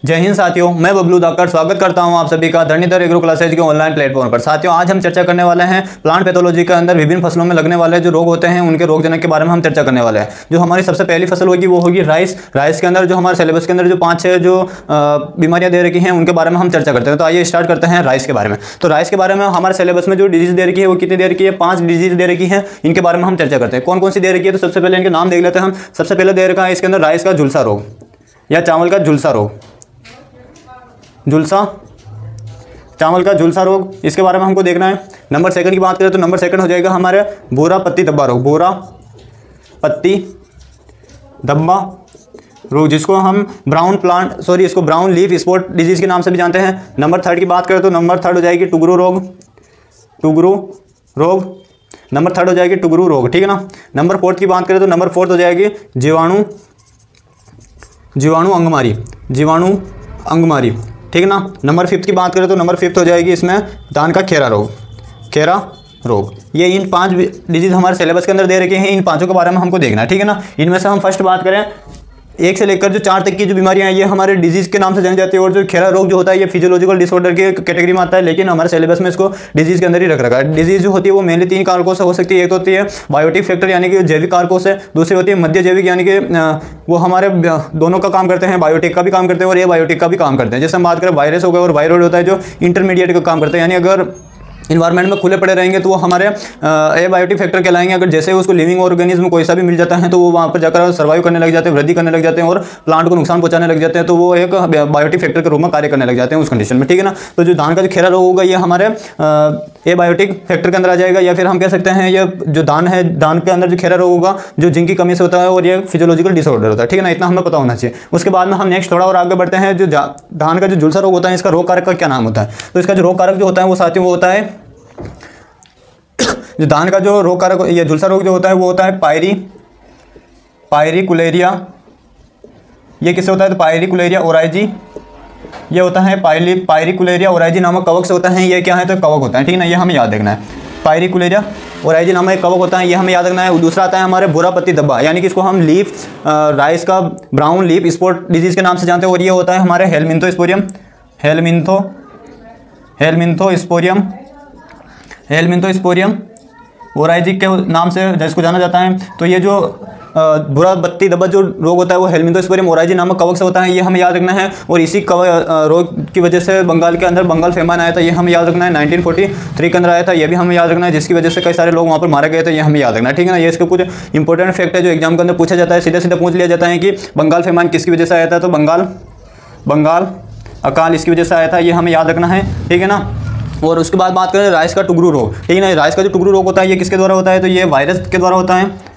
जय हिंद साथियों, मैं बबलू धाकड़ स्वागत करता हूं आप सभी का धरणीधर एग्रो क्लासेज के ऑनलाइन प्लेटफॉर्म पर। साथियों, आज हम चर्चा करने वाले हैं प्लांट पैथोलॉजी के अंदर विभिन्न फसलों में लगने वाले जो रोग होते हैं उनके रोगजनक के बारे में हम चर्चा करने वाले हैं। जो हमारी सबसे पहली फसल होगी वो होगी राइस। राइस के अंदर जो हमारे सिलेबस के अंदर जो 5-6 जो बीमारियां दे रखी हैं उनके बारे में हम चर्चा करते हैं। तो आइए स्टार्ट करते हैं राइस के बारे में। तो राइस के बारे में हमारे सिलेबस में जो डिजीज दे रखी है वो कितनी दे रखी है? 5 डिजीज दे रखी है। इनके बारे में हम चर्चा करते हैं कौन कौन सी दे रखी है। तो सबसे पहले इनके नाम देख लेते हैं हम। सबसे पहले दे रखा है इसके अंदर राइस का झुलसा रोग या चावल का झुलसा रोग। चावल का झुलसा रोग, इसके बारे में हमको देखना है। नंबर सेकंड की बात करें तो नंबर सेकंड हो जाएगा हमारे भूरा पत्ती धब्बा रोग। भूरा पत्ती धब्बा रोग, जिसको हम इसको ब्राउन लीफ स्पॉट डिजीज के नाम से भी जानते हैं। नंबर थर्ड की बात करें तो नंबर थर्ड हो जाएगी टुगरू रोग। टुगरू रोग नंबर थर्ड हो जाएगी टुगरू रोग, ठीक है ना। नंबर फोर्थ की बात करें तो नंबर फोर्थ हो जाएगी जीवाणु अंगमारी, ठीक है ना। नंबर फिफ्थ की बात करें तो नंबर फिफ्थ हो जाएगी इसमें धान का खेरा रोग। ये इन 5 डिजीज हमारे सिलेबस के अंदर दे रखे हैं। इन 5 के बारे में हमको देखना है, ठीक है ना। इनमें से हम फर्स्ट बात करें 1 से लेकर जो 4 तक की जो बीमारियां हैं ये हमारे डिजीज के नाम से जानी जाती है। और जो खेरा रोग जो होता है ये फिजियोलॉजिकल डिसऑर्डर के कैटेगरी में आता है, लेकिन हमारे सिलेबस में इसको डिजीज के अंदर ही रखा है। डिजीज जो होती है वो मेनली 3 कारकों से हो सकती है। एक तो होती है बायोटिक फैक्टर यानी कि जैविक कारकों से, दूसरी होती है मध्य जैविक यानी कि वो हमारे दोनों का काम करते हैं, बायोटिक का भी काम करते हैं और एबायोटिक का भी काम करते हैं। जैसे हम बात करें वायरस हो गया और वायरॉइड होता है जो इंटरमीडिएट का काम करते हैं, यानी अगर इन्वायरमेंट में खुले पड़े रहेंगे तो वो हमारे एबायोटिक फैक्टर कहलाएंगे। अगर जैसे उसको लिविंग ऑर्गेनिज्म कोई सा भी मिल जाता है तो वो वहाँ पर जाकर सर्वाइव करने लग जाते हैं, वृद्धि करने लग जाते हैं और प्लांट को नुकसान पहुंचाने लग जाते हैं, तो वो एक बायोटिक फैक्टर के रूप में कार्य करने लग जाते हैं उस कंडीशन में, ठीक है ना। तो जो धान का जो खेरा रोग होगा ये हमारे एबायोटिक फैक्टर के अंदर आ जाएगा, या फिर हम कह सकते हैं ये जो धान है, धान के अंदर जो खेरा रोग होगा जो जिंक की कमी से होता है और ये फिजियोलॉजिकल डिसऑर्डर होता है, ठीक है ना। इतना हमें पता होना चाहिए। उसके बाद में हम नेक्स्ट थोड़ा और आगे बढ़ते हैं। जो धान का जो झुलसा रोग होता है इसका रोग कारक का क्या नाम होता है? तो इसका जो रोग कारक जो होता है वो साथियों वो होता है, जो धान का जो रोग कारक या झुलसा रोग जो होता है वो होता है पायरिकुलेरिया। ये किससे होता है? तो पायरिकुलेरिया ओराइजी ये होता है। पायरिकुलेरिया ओराइजी नामक कवक से होता है। ये क्या है? तो कवक होता है, ठीक है ना। ये हमें याद रखना है। पायरिकुलेरिया ओराइजी नामक एक कवक होता है, ये हमें याद रखना है। दूसरा आता है हमारे भूरा पत्ती धब्बा, यानी कि इसको हम राइस का ब्राउन लीफ स्पॉट डिजीज के नाम से जानते हैं और ये होता है हमारे हेलमिंथोस्पोरियम ओराइजी के नाम से जिसको जाना जाता है। तो ये जो भूरा पत्ती धब्बा जो रोग होता है वो हेलमिंथोस्पोरियम ओराइजी नामक कवक से होता है, ये हमें याद रखना है। और इसी रोग की वजह से बंगाल के अंदर बंगाल फेमान आया था, ये हमें याद रखना है। 1943 के अंदर आया था, ये भी हमें याद रखना है, जिसकी वजह से कई सारे लोग वहाँ पर मारे गए थे, ये हमें याद रखना है, ठीक है ना। ये इसके कुछ इंपॉर्टेंट फैक्ट है जो एग्जाम के अंदर पूछा जाता है। सीधे पूछ लिया जाता है कि बंगाल फेमान किसकी वजह से आया था? तो बंगाल अकाल इसकी वजह से आया था, ये हमें याद रखना है, ठीक है ना। और उसके बाद बात करें राइस का टुगरू रोग, ठीक है ना। राइस का जो टुगरू रोग होता है ये किसके द्वारा होता है? तो ये वायरस के द्वारा होता है।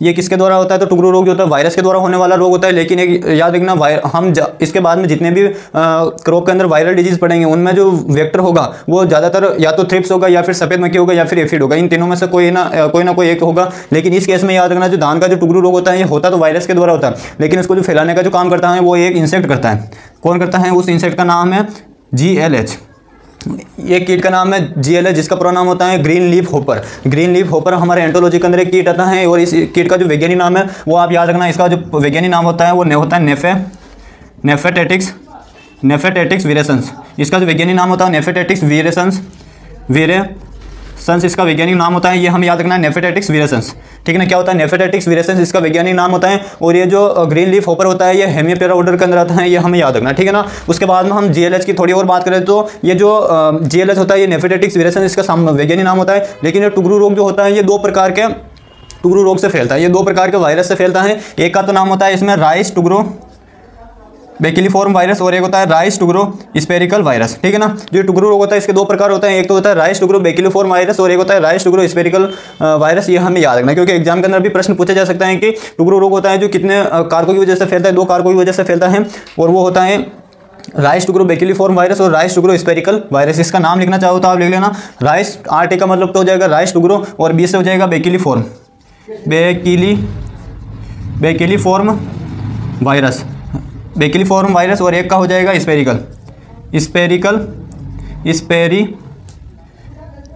ये किसके द्वारा होता है? तो टुगरू रोग जो होता है वायरस के द्वारा होने वाला रोग होता है। लेकिन एक याद रखना, हम इसके बाद में जितने भी क्रॉप के अंदर वायरल डिजीज पड़ेंगे उनमें जो वेक्टर होगा वो ज़्यादातर या तो थ्रिप्स होगा या फिर सफ़ेद मक्खी होगा या फिर एफिड होगा। इन तीनों में से कोई ना कोई एक होगा। लेकिन इस केस में याद रखना, जो धान का जो टुगरू रोग होता है ये होता तो वायरस के द्वारा होता है, लेकिन इसको जो फैलाने का जो काम करता है वो एक इंसेक्ट करता है। कौन करता है? उस इंसेक्ट का नाम है GLH। ये कीट का नाम है GLH, जिसका पूरा नाम होता है green leaf hopper. Green leaf hopper हमारे एंटोलॉजी के अंदर एक कीट आता है और इस कीट का जो वैज्ञानिक नाम है वो आप याद रखना। इसका जो वैज्ञानिक नाम होता है वो होता है नेफेटेटिक्स वीरेसन्स। इसका जो वैज्ञानिक नाम होता है नेफेटेटिक्स वीरेसन्स इसका वैज्ञानिक नाम होता है, ये हमें याद रखना है, नेफेटेटिक्स वीरेसन्स, ठीक है ना। क्या होता है? नेफेटेटिक्स वीरेसन्स इसका वैज्ञानिक नाम होता है। और ये जो ग्रीन लीफ होपर होता है ये हेमियोपेरा ऑर्डर के अंदर आता है, ये हमें याद रखना है, ठीक है ना। उसके बाद में हम GLH की थोड़ी और बात करें तो ये जो GLH होता है ये नेफेटेटिक्स वीरेसन्स इसका वैज्ञानिक नाम होता है। लेकिन ये टुगरू रोग जो होता है ये 2 प्रकार के टुगरू रोग से फैलता है, ये 2 प्रकार के वायरस से फैलता है। एक का तो नाम होता है इसमें राइस टुगरू बेकिलीफॉर्म वायरस और एक होता है राइस टुगरू स्पेरिकल वायरस, ठीक है ना। जो टुगरू रोग होता है इसके 2 प्रकार होते हैं, एक तो होता है राइस टुगरू बेकिलीफॉर्म वायरस और एक होता है राइस टुगरू स्पेरिकल वायरस। ये हमें याद रखना है क्योंकि एग्जाम के अंदर भी प्रश्न पूछा जा सकता है कि टुगरू रोग होता है जो कितने कारकों की वजह से फैलता है? 2 कारकों की वजह से फैलता है और वो होता है राइस टुगरू बेकिलीफॉर्म वायरस और राइस टुगरू स्पेरिकल वायरस। इसका नाम लिखना चाहो तो आप लिख लेना, राइस RT का मतलब तो हो जाएगा राइस टुगरू और B से हो जाएगा बेकिलीफॉर्म वायरस, बेकिलीफॉर्म वायरस, और एक का हो जाएगा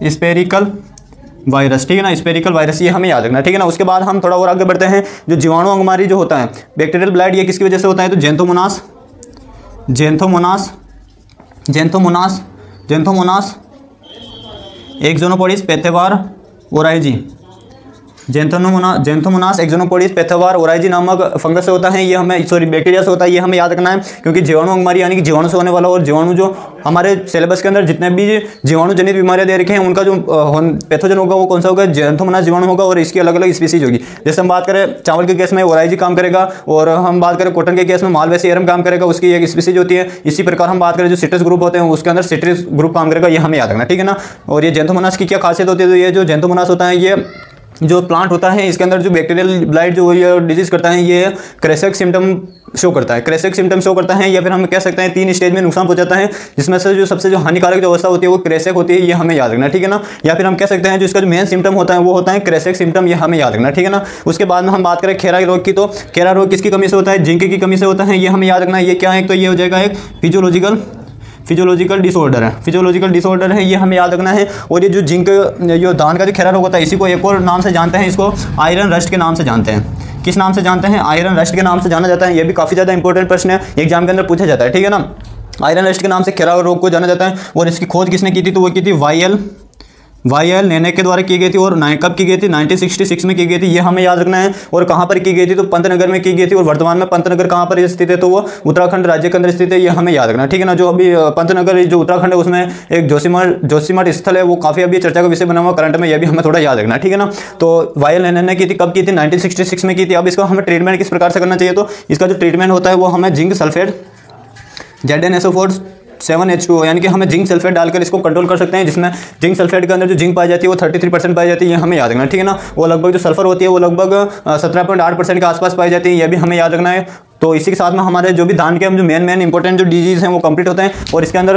स्पेरिकल वायरस, ठीक है ना। स्पेरिकल वायरस ये हमें याद रखना, ठीक है ना। उसके बाद हम थोड़ा और आगे बढ़ते हैं। जो जीवाणु अंगमारी जो होता है बैक्टीरियल ब्लाइट, ये किसकी वजह से होता है? तो Xanthomonas xanthomonas axonopodis pathovar oryzae. Xanthomonas axonopodis pathovar oryzae नामक फंगस से होता है, ये हमें बैक्टीरिया से होता है, ये हमें याद रखना है क्योंकि जीवाणु अंगमारी यानी कि जीवाणु से होने वाला, और जीवाणु जो हमारे सिलेबस के अंदर जितने भी जीवाणु जनित बीमारियां दे रखे हैं उनका जो पैथोजन होगा वो कौन सा होगा, जेंथोमोनास जीवाणु होगा, और इसकी अलग अलग स्पीसीज होगी। जैसे हम बात करें चावल के केस में ओराइजी काम करेगा, और हम बात करें कॉटन के केस में मालवेसियरम काम करेगा, उसकी एक स्पीसीज होती है। इसी प्रकार हम बात करें जो सिट्रस ग्रुप होते हैं उसके अंदर सिट्रस ग्रुप काम करेगा, ये हमें याद रखना, ठीक है ना। और ये जेंथोमोनास की क्या खासियत होती है, तो ये जो जेंथोमोनास होता है ये जो प्लांट होता है इसके अंदर जो बैक्टीरियल ब्लाइट जो ये डिजीज करता है ये क्रेसेक सिम्टम शो करता है, या फिर हम कह सकते हैं 3 स्टेज में नुकसान पहुंचाता है, जिसमें से जो सबसे जो हानिकारक जो अवस्था होती है वो क्रेसेक होती है, ये हमें याद रखना, ठीक है ना। या फिर हम कह सकते हैं जो इसका जो मेन सिम्टम होता है वो होता है क्रेसेक सिम्टम, ये हमें याद रखना, ठीक है ना। उसके बाद में हम बात करें खेरा रोग की, तो खेरा रोग किसकी कमी से होता है, जिंक की कमी से होता है, ये हमें याद रखना। ये क्या है, तो ये हो जाएगा एक फिजियोलॉजिकल डिसऑर्डर है, ये हमें याद रखना है। और ये जो जिंक जो धान का जो खेरा रोग होता है इसी को एक और नाम से जानते हैं, इसको आयरन रस्ट के नाम से जानते हैं। किस नाम से जानते हैं, आयरन रस्ट के नाम से जाना जाता है। ये भी काफ़ी ज़्यादा इंपॉर्टेंट प्रश्न है, एग्जाम के अंदर पूछा जाता है, ठीक है ना। आयरन रस्ट के नाम से खेरा रोग को जाना जाता है, और इसकी खोज किसने की थी, तो वो की थी वाई.एल. नेनेक के द्वारा की गई थी, और कब की गई थी, 1966 में की गई थी, ये हमें याद रखना है। और कहाँ पर की गई थी, तो पंतनगर में की गई थी, और वर्तमान में पंतनगर कहाँ पर स्थित है, तो वो उत्तराखंड राज्य के अंदर स्थित है, ये हमें याद रखना, ठीक है ना। जो अभी पंतनगर जो उत्तराखंड है उसमें एक जोशीमठ स्थल है, वो काफ़ी अभी चर्चा का विषय बना हुआ करंट में, ये भी हमें थोड़ा याद रखना, ठीक है ना। तो वाई.एल. नेनेक ने की थी, कब की थी, 1966 में की थी। अब इसको हमें ट्रीटमेंट किस प्रकार से करना चाहिए, तो इसका जो ट्रीटमेंट होता है वो हमें जिंक सल्फेट ZnSO4 7H2O यानी कि हमें जिंक सल्फेट डालकर इसको कंट्रोल कर सकते हैं, जिसमें जिंक सल्फेट के अंदर जो जिंक पाई जाती है वो 33% पाई जाती है, ये हमें याद रखना, ठीक है ना। वो लगभग जो सल्फर होती है वो लगभग 17.8% के आसपास पाई जाती है, ये भी हमें याद रखना है। तो इसी के साथ में हमारे जो भी धान के जो मेन इंपॉर्टेंट जो डिजीज़ हैं वो कंप्लीट होते हैं, और इसके अंदर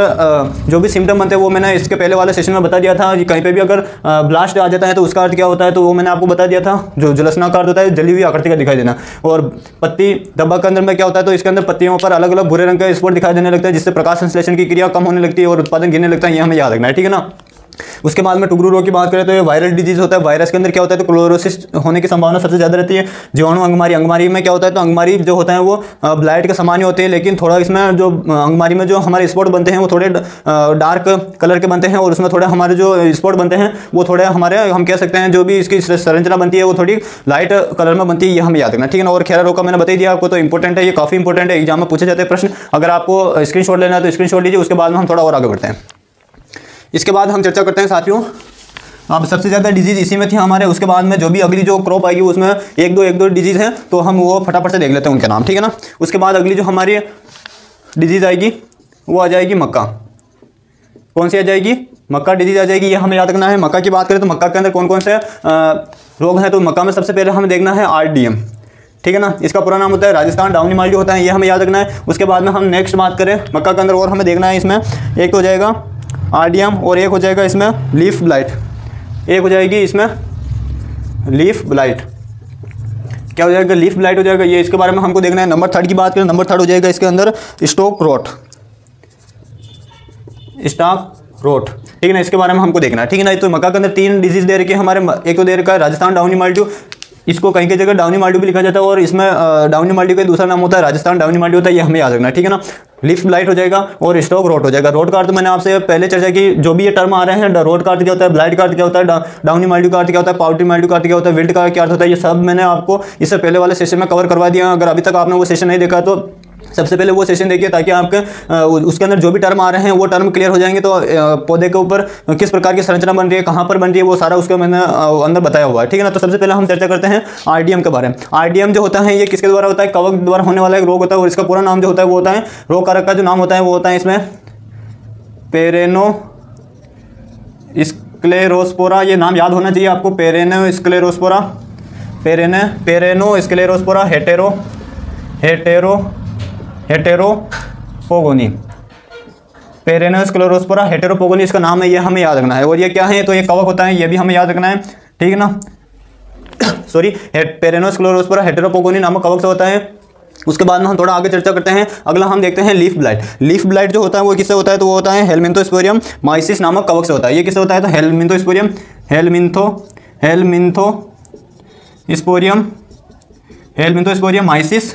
जो भी सिम्टम बनते हैं वो मैंने इसके पहले वाले सेशन में बता दिया था। कहीं पे भी अगर ब्लास्ट आ जाता है तो उसका अर्थ क्या होता है, तो वो मैंने आपको बता दिया था। जो जलसनाकार होता है, जली हुई आकृति का दिखाई देना, और पत्ती धब्बा के अंदर में क्या होता है, तो इसके अंदर पत्तियों पर अलग अलग भूरे रंग का स्पॉट दिखाई देने लगता है, जिससे प्रकाश संश्लेषण की क्रिया कम होने लगती है और उत्पादन गिरने लगता है, ये हमें याद रखना है, ठीक है ना। उसके बाद में टुगरू रोग की बात करें तो ये वायरल डिजीज होता है। वायरस के अंदर क्या होता है, तो क्लोरोसिस होने की संभावना सबसे ज़्यादा रहती है। जीवाणु अंगमारी में क्या होता है, तो अंगमारी जो होता है वो ब्लाइट के समान ही होते हैं, लेकिन थोड़ा इसमें जो अंगमारी में जो हमारे स्पॉट बनते हैं वो थोड़े डार्क कलर के बनते हैं, और उसमें थोड़े हमारे जो स्पॉट बनते हैं वो थोड़े हमारे हम कह सकते हैं जो भी इसकी संरचना बनती है वो थोड़ी लाइट कलर में बनती है, ये हमें याद रखना, ठीक है ना। और खेरा रोग का मैंने बता दिया आपको, तो इंपॉर्टेंट है, ये काफ़ी इंपॉर्टेंट है, एग्जाम में पूछे जाते हैं प्रश्न। अगर आपको स्क्रीनशॉट लेना है तो स्क्रीनशॉट लीजिए, उसके बाद में हम थोड़ा और आगे बढ़ते हैं। इसके बाद हम चर्चा करते हैं साथियों, अब सबसे ज़्यादा डिजीज़ इसी में थी हमारे। उसके बाद में जो भी अगली जो क्रॉप आएगी उसमें एक दो डिजीज़ हैं, तो हम वो फटाफट से देख लेते हैं उनके नाम, ठीक है ना। उसके बाद अगली जो हमारी डिजीज़ आएगी वो आ जाएगी मक्का। कौन सी आ जाएगी, मक्का डिजीज़ आ जाएगी, ये हमें याद रखना है। मक्का की बात करें तो मक्का के अंदर कौन कौन से रोग हैं, तो मक्का में सबसे पहले हमें देखना है RDM, ठीक है ना। इसका पूरा नाम होता है राजस्थान डाउनी माल्टी होता है, ये हमें याद रखना है। उसके बाद में हम नेक्स्ट बात करें मक्का के अंदर, और हमें देखना है इसमें एक तो हो जाएगा RDM, और एक हो जाएगा इसमें लीफ ब्लाइट, एक हो जाएगी इसमें लीफ ब्लाइट। क्या हो जाएगा, लीफ ब्लाइट हो जाएगा, ये इसके बारे में हमको देखना है। नंबर 3 की बात करें, नंबर 3 हो जाएगा इसके अंदर स्टॉक रोट, ठीक है ना, इसके बारे में हमको देखना है, ठीक है ना। तो मक्का के अंदर 3 डिजीज दे रखे हैं हमारे, एक तो दे रखा है राजस्थान डाउनी माल्टी, इसको कहीं की जगह डाउनी माल्टी भी लिखा जाता है, और इसमें डाउनी माल्टी का दूसरा नाम होता है राजस्थान डाउनी माल्टी होता है, ये हमें याद रखना है, ठीक है ना। लीफ ब्लाइट हो जाएगा और स्टॉक रोट हो जाएगा। रोट का अर्थ मैंने आपसे पहले चर्चा की, जो भी ये टर्म आ रहे हैं, रोट का अर्थ क्या होता है, ब्लाइट का अर्थ क्या होता है, डाउनी माल्टी का अर्थ क्या होता है, पाउडरी माल्टी का अर्थ क्या होता है, विल्ट का क्या अर्थ होता है, ये सब मैंने आपको इससे पहले वाले सेशन में कवर करवा दिया। अगर अभी तक आपने वो सेशन नहीं देखा तो सबसे पहले वो सेशन देखिए, ताकि आपके उसके अंदर जो भी टर्म आ रहे हैं वो टर्म क्लियर हो जाएंगे। तो पौधे के ऊपर किस प्रकार की संरचना बन रही है, कहाँ पर बन रही है, वो सारा उसका मैंने अंदर बताया हुआ है, ठीक है ना। तो सबसे पहले हम चर्चा करते हैं RDM के बारे में। RDM जो होता है ये किसके द्वारा होता है, कवक द्वारा होने वाला एक रोग होता है, और इसका पूरा नाम जो होता है वो होता है, रोग कारक का जो नाम होता है वो होता है इसमें पेरेनो स्क्लेरोस्पोरा, ये नाम याद होना चाहिए आपको, पेरेनो स्क्लेरोस्पोरा हेटेरोपोगोनी, पेरेनोस्क्लेरोस्पोरा हेटेरोपोगोनी इसका नाम है, ये हमें याद रखना है। और ये क्या है, तो ये कवक होता है, ये भी हमें याद रखना है, ठीक है ना। सॉरी, पेरेनोस्क्लेरोस्पोरा हेटेरोपोगोनी नामक कवक से होता है। उसके बाद में हम थोड़ा आगे चर्चा करते हैं। अगला हम देखते हैं लीफ ब्लाइट। लीफ ब्लाइट जो होता है वो किससे होता है, तो वो होता है हेलमिंथोस्पोरियम माइसिस नामक कवक से होता है। ये किससे होता है, तो हेलमिंथोस्पोरियम माइसिस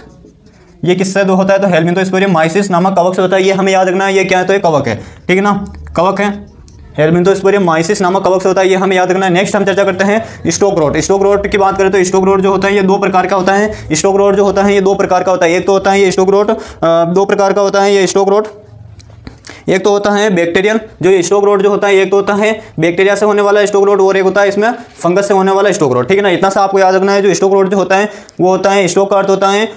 ये किससे दो होता है? तो हेलमिंथोस्पोरियम माइसिस नामक कवक से होता है। ये हमें याद रखना है, ये क्या है? तो ये कवक है, ठीक है ना, कवक है। हेलमिंथोस्पोरियम माइसिस नामक कवक से होता है, ये हमें याद रखना है। नेक्स्ट हम चर्चा करते हैं स्टोक रोट। स्टोक रोट की बात करें तो स्टोक रोट जो होता है ये दो प्रकार का होता है। स्टोक रोट जो होता है ये दो प्रकार का होता है। एक तो होता है ये स्टोक रोट, दो प्रकार का होता है ये स्टोक रोट। एक तो होता है बैक्टीरियल जो स्टोक रोट जो होता है, एक तो होता है बैक्टीरिया से होने वाला स्टोक रोट और एक होता है इसमें फंगस से होने वाला स्टोक रोट, ठीक है ना। इतना सा आपको याद रखना है। जो स्टोक रोट जो होता है वो होता है स्टोक का अर्थ होता है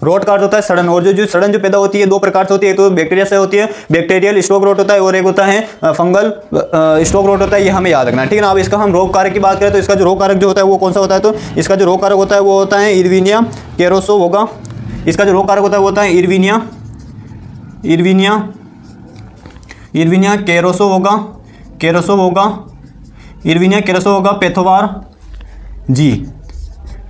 रोट का अर्थ होता है सड़न, और जो सड़न जो पैदा होती है दो प्रकार से होती है। एक तो बैक्टीरिया से होती है, बैक्टीरियल स्टोक रोट होता है, और एक होता है फंगल स्टोक रोट होता है। ये हमें याद रखना है, ठीक है ना। अब इसका हम रोग कारक की बात करें तो इसका जो रोग कारक जो होता है वो कौन सा होता है? तो इसका जो रोग कारक होता है वो होता है इरविनिया कैरोसो होगा। इसका जो रोग कारक होता है वो होता है इरविनिया कैरोसो होगा, इरविनिया कैरोसो होगा पैथोवार जी,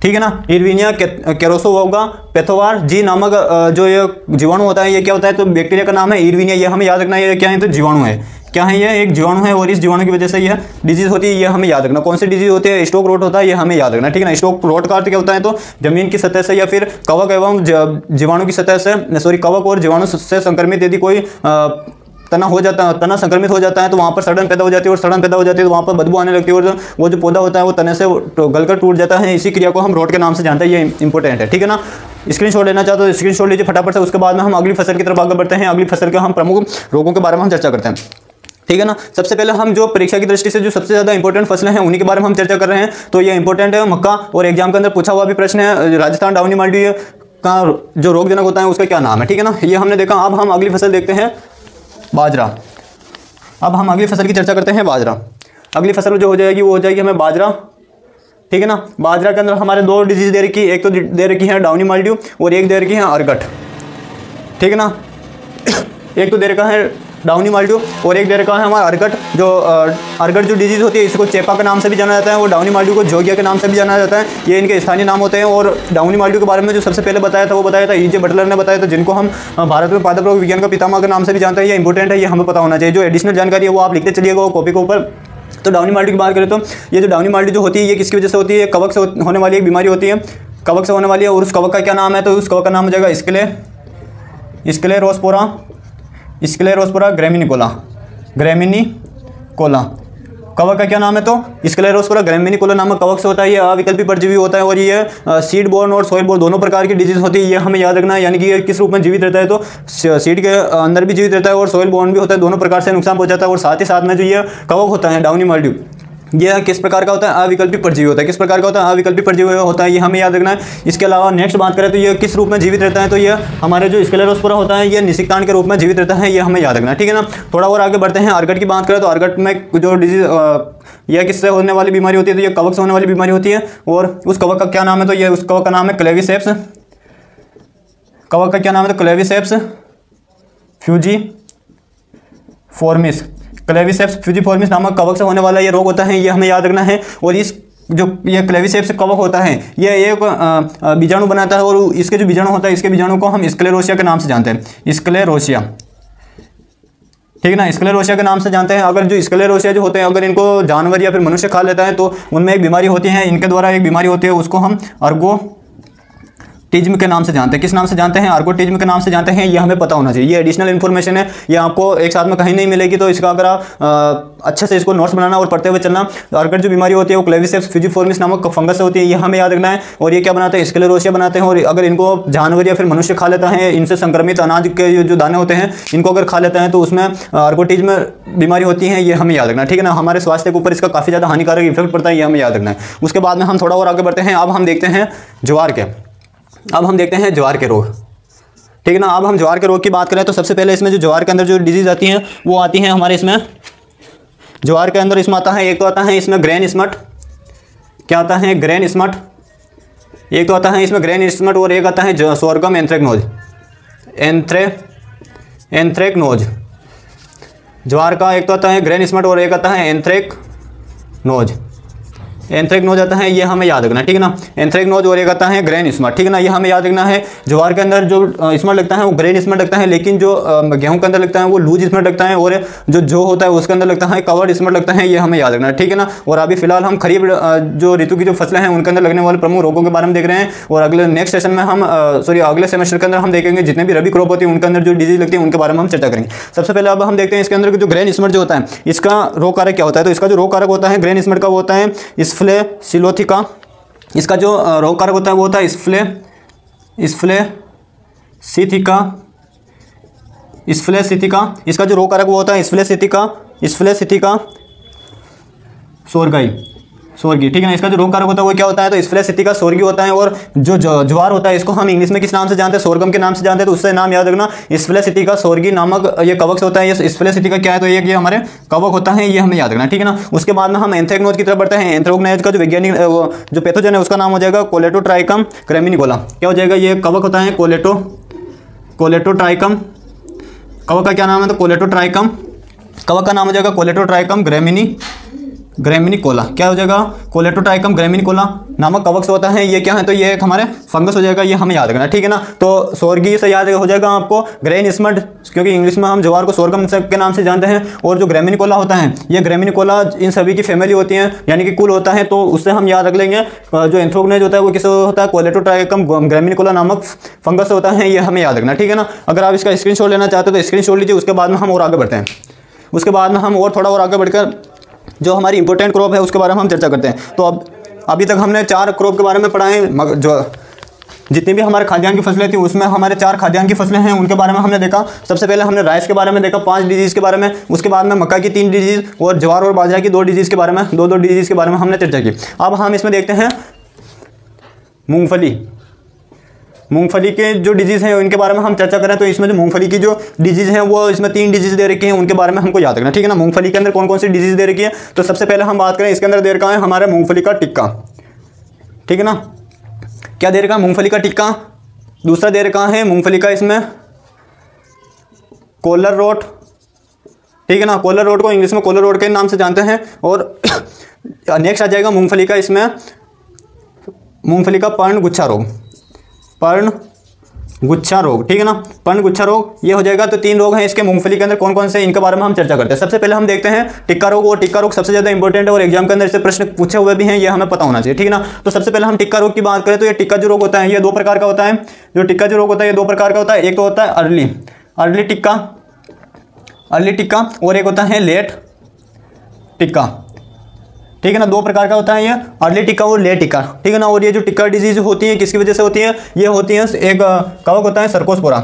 ठीक है ना। इरविनिया कैरोसो होगा पैथोवार जी नामक जो ये जीवाणु होता है ये क्या होता है? तो बैक्टीरिया का नाम है इरविनिया। ये हमें याद रखना है, ये क्या है? तो जीवाणु है। क्या है? ये एक जीवाणु है और इस जीवाणु की वजह से यह डिजीज होती है, ये हमें याद रखना। कौन सी डिजीज होती है? स्टोक रोट होता है, ये हमें याद रखना, ठीक है ना। स्टोक रोट का अर्थ क्या होता है? तो जमीन की सतह से या फिर कवक एवं जीवाणु की सतह से, सॉरी कवक और जीवाणु से संक्रमित यदि कोई तना संक्रमित हो जाता है तो वहाँ पर सड़न पैदा हो जाती है, और सड़न पैदा हो जाती है तो वहाँ पर बदबू आने लगती है, और वो जो पौधा होता है वो तने से गलकर टूट जाता है। इसी क्रिया को हम रोट के नाम से जानते हैं। ये इंपॉर्टेंट है, ठीक है ना। स्क्रीनशॉट लेना चाहते हो स्क्रीनशॉट लीजिए फटाफट से। उसके बाद में हम अगली फसल की तरफ आगे बढ़ते हैं। अगली फसल के हम प्रमुख रोगों के बारे में हम चर्चा करते हैं, ठीक है ना। सबसे पहले हम जो परीक्षा की दृष्टि से जो सबसे ज़्यादा इंपॉर्टेंट फसलें हैं उन्हीं के बारे में हम चर्चा कर रहे हैं। तो ये इंपॉर्टेंट है मक्का, और एग्जाम के अंदर पूछा हुआ भी प्रश्न है राजस्थान डाउनी माल्टी का जो रोगजनक होता है उसका क्या नाम है, ठीक है ना। ये हमने देखा। अब हम अगली फसल देखते हैं बाजरा। अब हम अगली फसल की चर्चा करते हैं बाजरा। अगली फसल जो हो जाएगी वो हो जाएगी हमें बाजरा, ठीक है ना। बाजरा के अंदर हमारे दो डिजीज दे रखी है, एक तो दे रखी है डाउनी माल्ड्यू और एक दे रखी है अर्गट, ठीक है ना। एक तो दे रखा है डाउनी माल्ड्यू और एक दे रखा है हमारा अर्गट। जो अर्गट जो डिजीज़ होती है इसको चेपा के नाम से भी जाना जाता है, और डाउनी माल्ड्यू को जोगिया के नाम से भी जाना जाता है। ये इनके स्थानीय नाम होते हैं। और डाउनी माल्ड्यू के बारे में जो सबसे पहले बताया था वो बताया था E.J. बटलर ने बताया था, जिनको हम भारत में पादप रोग विज्ञान का पितामह के नाम से भी जानते हैं। ये इंपॉर्टेंट है, ये हमें पता होना चाहिए। जो एडिशनल जानकारी है वो आप लिखते चलिएगा वो कॉपी के ऊपर। तो डाउनी माल्ड्यू की बात करें तो ये जो डाउनी माल्ड्यू जो होती है ये किसकी वजह से होती है? कवक से होने वाली एक बीमारी होती है, कवक से होने वाली है। और उस कवक का क्या नाम है? तो उस कवक का नाम हो जाएगा स्क्लेरोस्पोरा ग्रामिनिकोला। कवक का क्या नाम है? तो स्क्लेरोस्पोरा ग्रामिनिकोला नामक कवक से होता है। ये अविकल्पी परजीवी होता है, और ये सीड बोर्न और सॉइल बोर्न दोनों प्रकार की डिजीज होती है। ये हमें याद रखना है। यानी कि ये किस रूप में जीवित रहता है? तो सीड के अंदर भी जीवित रहता है और सॉइल बोर्न भी होता है, दोनों प्रकार से नुकसान पहुंचाता है। और साथ ही साथ में जो ये कवक होता है डाउनी माल्ड्यू, यह किस प्रकार का होता है? अविकल्पी परजीवी होता है। किस प्रकार का होता है? अविकल्पी परजीवी होता है, ये हमें याद रखना है। इसके अलावा नेक्स्ट बात करें तो ये किस रूप में जीवित रहता है? तो ये हमारे जो स्क्लेरोस्पोरा होता है ये निषिक्तांड के रूप में जीवित रहता है, ये हमें याद रखना है, ठीक है ना। थोड़ा और आगे बढ़ते हैं। अर्गट की बात करें तो अर्गट में जो डिजीज यह किससे होने वाली बीमारी होती है? तो ये कवक से होने वाली बीमारी होती है। और उस कवक का क्या नाम है? तो ये उस कवक का नाम है क्लेविसेप्स। कवक का क्या नाम है? तो क्लेविसेप्स फ्यूजीफॉर्मिस। क्लेविसेप्स फ्यूजीफॉर्मिस नामक कवक से होने वाला ये रोग होता है, ये हमें याद रखना है। और इस जो ये क्लेविसेप्स कवक होता है ये एक बीजाणु बनाता है, और इसके जो बीजाणु होता है इसके बीजाणु को हम स्क्लेरोसिया के नाम से जानते हैं। स्क्लेरोसिया, ठीक है ना, स्क्लेरोसिया के नाम से जानते हैं। अगर जो स्क्लेरोसिया जो होते हैं अगर इनको जानवर या फिर मनुष्य खा लेता है तो उनमें एक बीमारी होती है, इनके द्वारा एक बीमारी होती है, उसको हम अर्गोटिज्म के नाम से जानते हैं। किस नाम से जानते हैं? अर्गोटिज्म के नाम से जानते हैं। ये हमें पता होना चाहिए। ये एडिशनल इन्फॉर्मेशन है, ये आपको एक साथ में कहीं नहीं मिलेगी। तो इसका अगर आप अच्छे से इसको नोट्स बनाना और पढ़ते हुए चलना। अर्गट जो बीमारी होती है वो क्लेविसेप्स फ्यूजीफॉर्मिस नामक फंगस से होती है, ये हमें याद रखना है। और ये क्या बनाते हैं? स्क्लेरोसिया बनाते हैं। और अगर इनको जानवर या फिर मनुष्य खा लेता है, इनसे संक्रमित अनाज के जो दाने होते हैं इनको अगर खा लेता है तो उसमें अर्गोटिज्म बीमारी होती है, ये हमें याद रखना है, ठीक है ना। हमारे स्वास्थ्य के ऊपर इसका काफ़ी ज़्यादा हानिकारक इफेक्ट पड़ता है, ये हमें याद रखना है। उसके बाद में हम थोड़ा और आगे बढ़ते हैं। अब हम देखते हैं ज्वार के रोग, ठीक है ना। अब हम ज्वार के रोग की बात करें तो सबसे पहले इसमें जो ज्वार के अंदर जो डिजीज आती हैं वो आती हैं हमारे इसमें ज्वार के अंदर इसमें आता है, एक तो आता है इसमें ग्रेन स्मट। क्या आता है? Grain smut. एक तो आता है इसमें ग्रेन स्मट और एक आता है सोरगम एंथ्रेक्नोज। ज्वार का एक तो आता है ग्रेन स्मट और एक आता है एंथ्रेक्नोज, एंथ्रेक्नोज आता है, ये हमें याद रखना है, ठीक है ना। एंथ्रेक्नोज और एक आता है ग्रेन स्मट, ठीक है ना, ये हमें याद रखना है। ज्वार के अंदर जो स्मट लगता है वो ग्रेन स्मट लगता है, लेकिन जो गेहूं के अंदर लगता है वो लूज स्मट लगता है, और जो होता है उसके अंदर लगता है कवर्ड स्मट लगता है, ये हमें याद रखना है, ठीक है ना। और अभी फिलहाल हम खरीफ जो ऋतु की जो फसलें हैं उनके अंदर लगने वाले प्रमुख रोगों के बारे में देख रहे हैं, और अगले नेक्स्ट सेशन में हम अगले सेमेस्टर के अंदर हम देखेंगे जितने भी रबी क्रॉप होती है उनके अंदर जो डिजीज लगती है उनके बारे में हम चर्चा करेंगे। सबसे पहले अब हम देखते हैं इसके अंदर जो ग्रेन स्मट जो होता है इसका रोग कारक क्या होता है। तो इसका जो रोग कारक होता है ग्रेन स्मट का वो होता है स्फ्लेसिलोथिका। इसका जो रोग कारक होता है वो होता है स्फ्लेसिथिका। इसका जो रोग कारक वो होता है स्फ्लेसिथिका सोरगी, ठीक है ना। इसका जो रोग कारक होता है वो क्या होता है, तो स्फ्लेसिथिका सोरगी होता है। और जो ज्वार होता है इसको हम इंग्लिश में किस नाम से जानते हैं, सोरगम के नाम से जानते हैं, तो उससे नाम याद रखना स्फ्लेसिथिका सोरगी नामक ये कवक होता है। ये स्फ्लेसिथिका क्या है, तो ये हमारे कवक होता है, ये हमें याद रखना, ठीक है ना। उसके बाद में हम एंथ्रेक्नोज की तरफ बढ़ते हैं। एंथ्रेक्नोज का जो वैज्ञानिक जो पैथोजन है उसका नाम हो जाएगा कोलेटोट्राइकम ग्रेमिनिकोला। क्या हो जाएगा, ये कवक होता है कोलेटोट्राइकम। कवक का क्या नाम है, तो कोलेटोट्राइकम। कवक का नाम हो जाएगा कोलेटोट्राइकम ग्रेमिनिकोला। क्या हो जाएगा, कोलेटोट्राइकम ग्रेमिनिकोला नामक कवक से होता है। ये क्या है, तो ये एक हमारे फंगस हो जाएगा, ये हमें याद रखना, ठीक है ना। तो सोरगी से याद हो जाएगा आपको ग्रेन स्मट, क्योंकि इंग्लिश में हम ज्वार को सोरगम के नाम से जानते हैं। और जो ग्रेमिनिकोला होता है ये ग्रेमिनिकोला इन सभी की फैमिली होती है, यानी कि कुल होता है, तो उससे हम याद रख लेंगे। जो एंथ्रेक्नोज होता है वो किससे होता है, कोलेटोट्राइकम ग्रेमिनिकोला नामक फंगस होता है, ये हमें याद रखना, ठीक है ना। अगर आप इसका स्क्रीनशॉट लेना चाहते हो तो स्क्रीनशॉट लीजिए। उसके बाद में हम और आगे बढ़ते हैं। उसके बाद में हम और थोड़ा और आगे बढ़कर जो हमारी इंपॉर्टेंट क्रॉप है उसके बारे में हम चर्चा करते हैं। तो अभी तक हमने 4 क्रॉप के बारे में पढ़ा है। जो जितनी भी हमारे खाद्यान्न की फसलें थी उसमें हमारे 4 खाद्यान्न की फसलें हैं, उनके बारे में हमने देखा। सबसे पहले हमने राइस के बारे में देखा 5 डिजीज़ के बारे में। उसके बाद में मक्का की 3 डिजीज़ और ज्वार और बाजरा की 2 डिजीज़ के बारे में 2 डिजीज़ के बारे में हमने चर्चा की। अब हम इसमें देखते हैं मूंगफली के जो डिजीज़ हैं उनके बारे में हम चर्चा करें। तो इसमें जो मूंगफली की जो डिजीज़ हैं वो इसमें 3 डिजीज़ दे रखी हैं, उनके बारे में हमको याद रखना, ठीक है ना। मूंगफली के अंदर कौन कौन सी डिजीज़ दे रखी है, तो सबसे पहले हम बात करें इसके अंदर दे रखा है हमारे मूंगफली का टिक्का, ठीक है ना। क्या दे रखा है, मूंगफली का टिक्का। दूसरा दे रखा है मूंगफली का इसमें कोलर रोट, ठीक है ना। कोलर रोट को इंग्लिश में कोलर रोट के नाम से जानते हैं। और नेक्स्ट आ जाएगा मूंगफली का इसमें मूंगफली का पर्णगुच्छा रोग, ठीक है ना। पर्णगुच्छा रोग ये हो जाएगा। तो 3 रोग हैं इसके मूंगफली के अंदर, कौन कौन से, इनके बारे में हम चर्चा करते हैं। सबसे पहले हम देखते हैं टिक्का रोग। और टिक्का रोग सबसे ज़्यादा इंपॉर्टेंट है और एग्जाम के अंदर इससे प्रश्न पूछे हुए भी हैं, ये हमें पता होना चाहिए, ठीक है ना। तो सबसे पहले हम टिक्का रोग की बात करें तो ये टिक्का जो रोग होता है ये 2 प्रकार का होता है। जो टिक्का जो रोग होता है ये 2 प्रकार का होता है। एक तो होता है अर्ली टिक्का और एक होता है लेट टिक्का, ठीक है ना। 2 प्रकार का होता है ये अर्ली टिक्का और लेट टिक्का, ठीक है ना। और ये जो टिक्का डिजीज होती है किसकी वजह से होती है, ये होती है एक कवक होता है सर्कोस्पोरा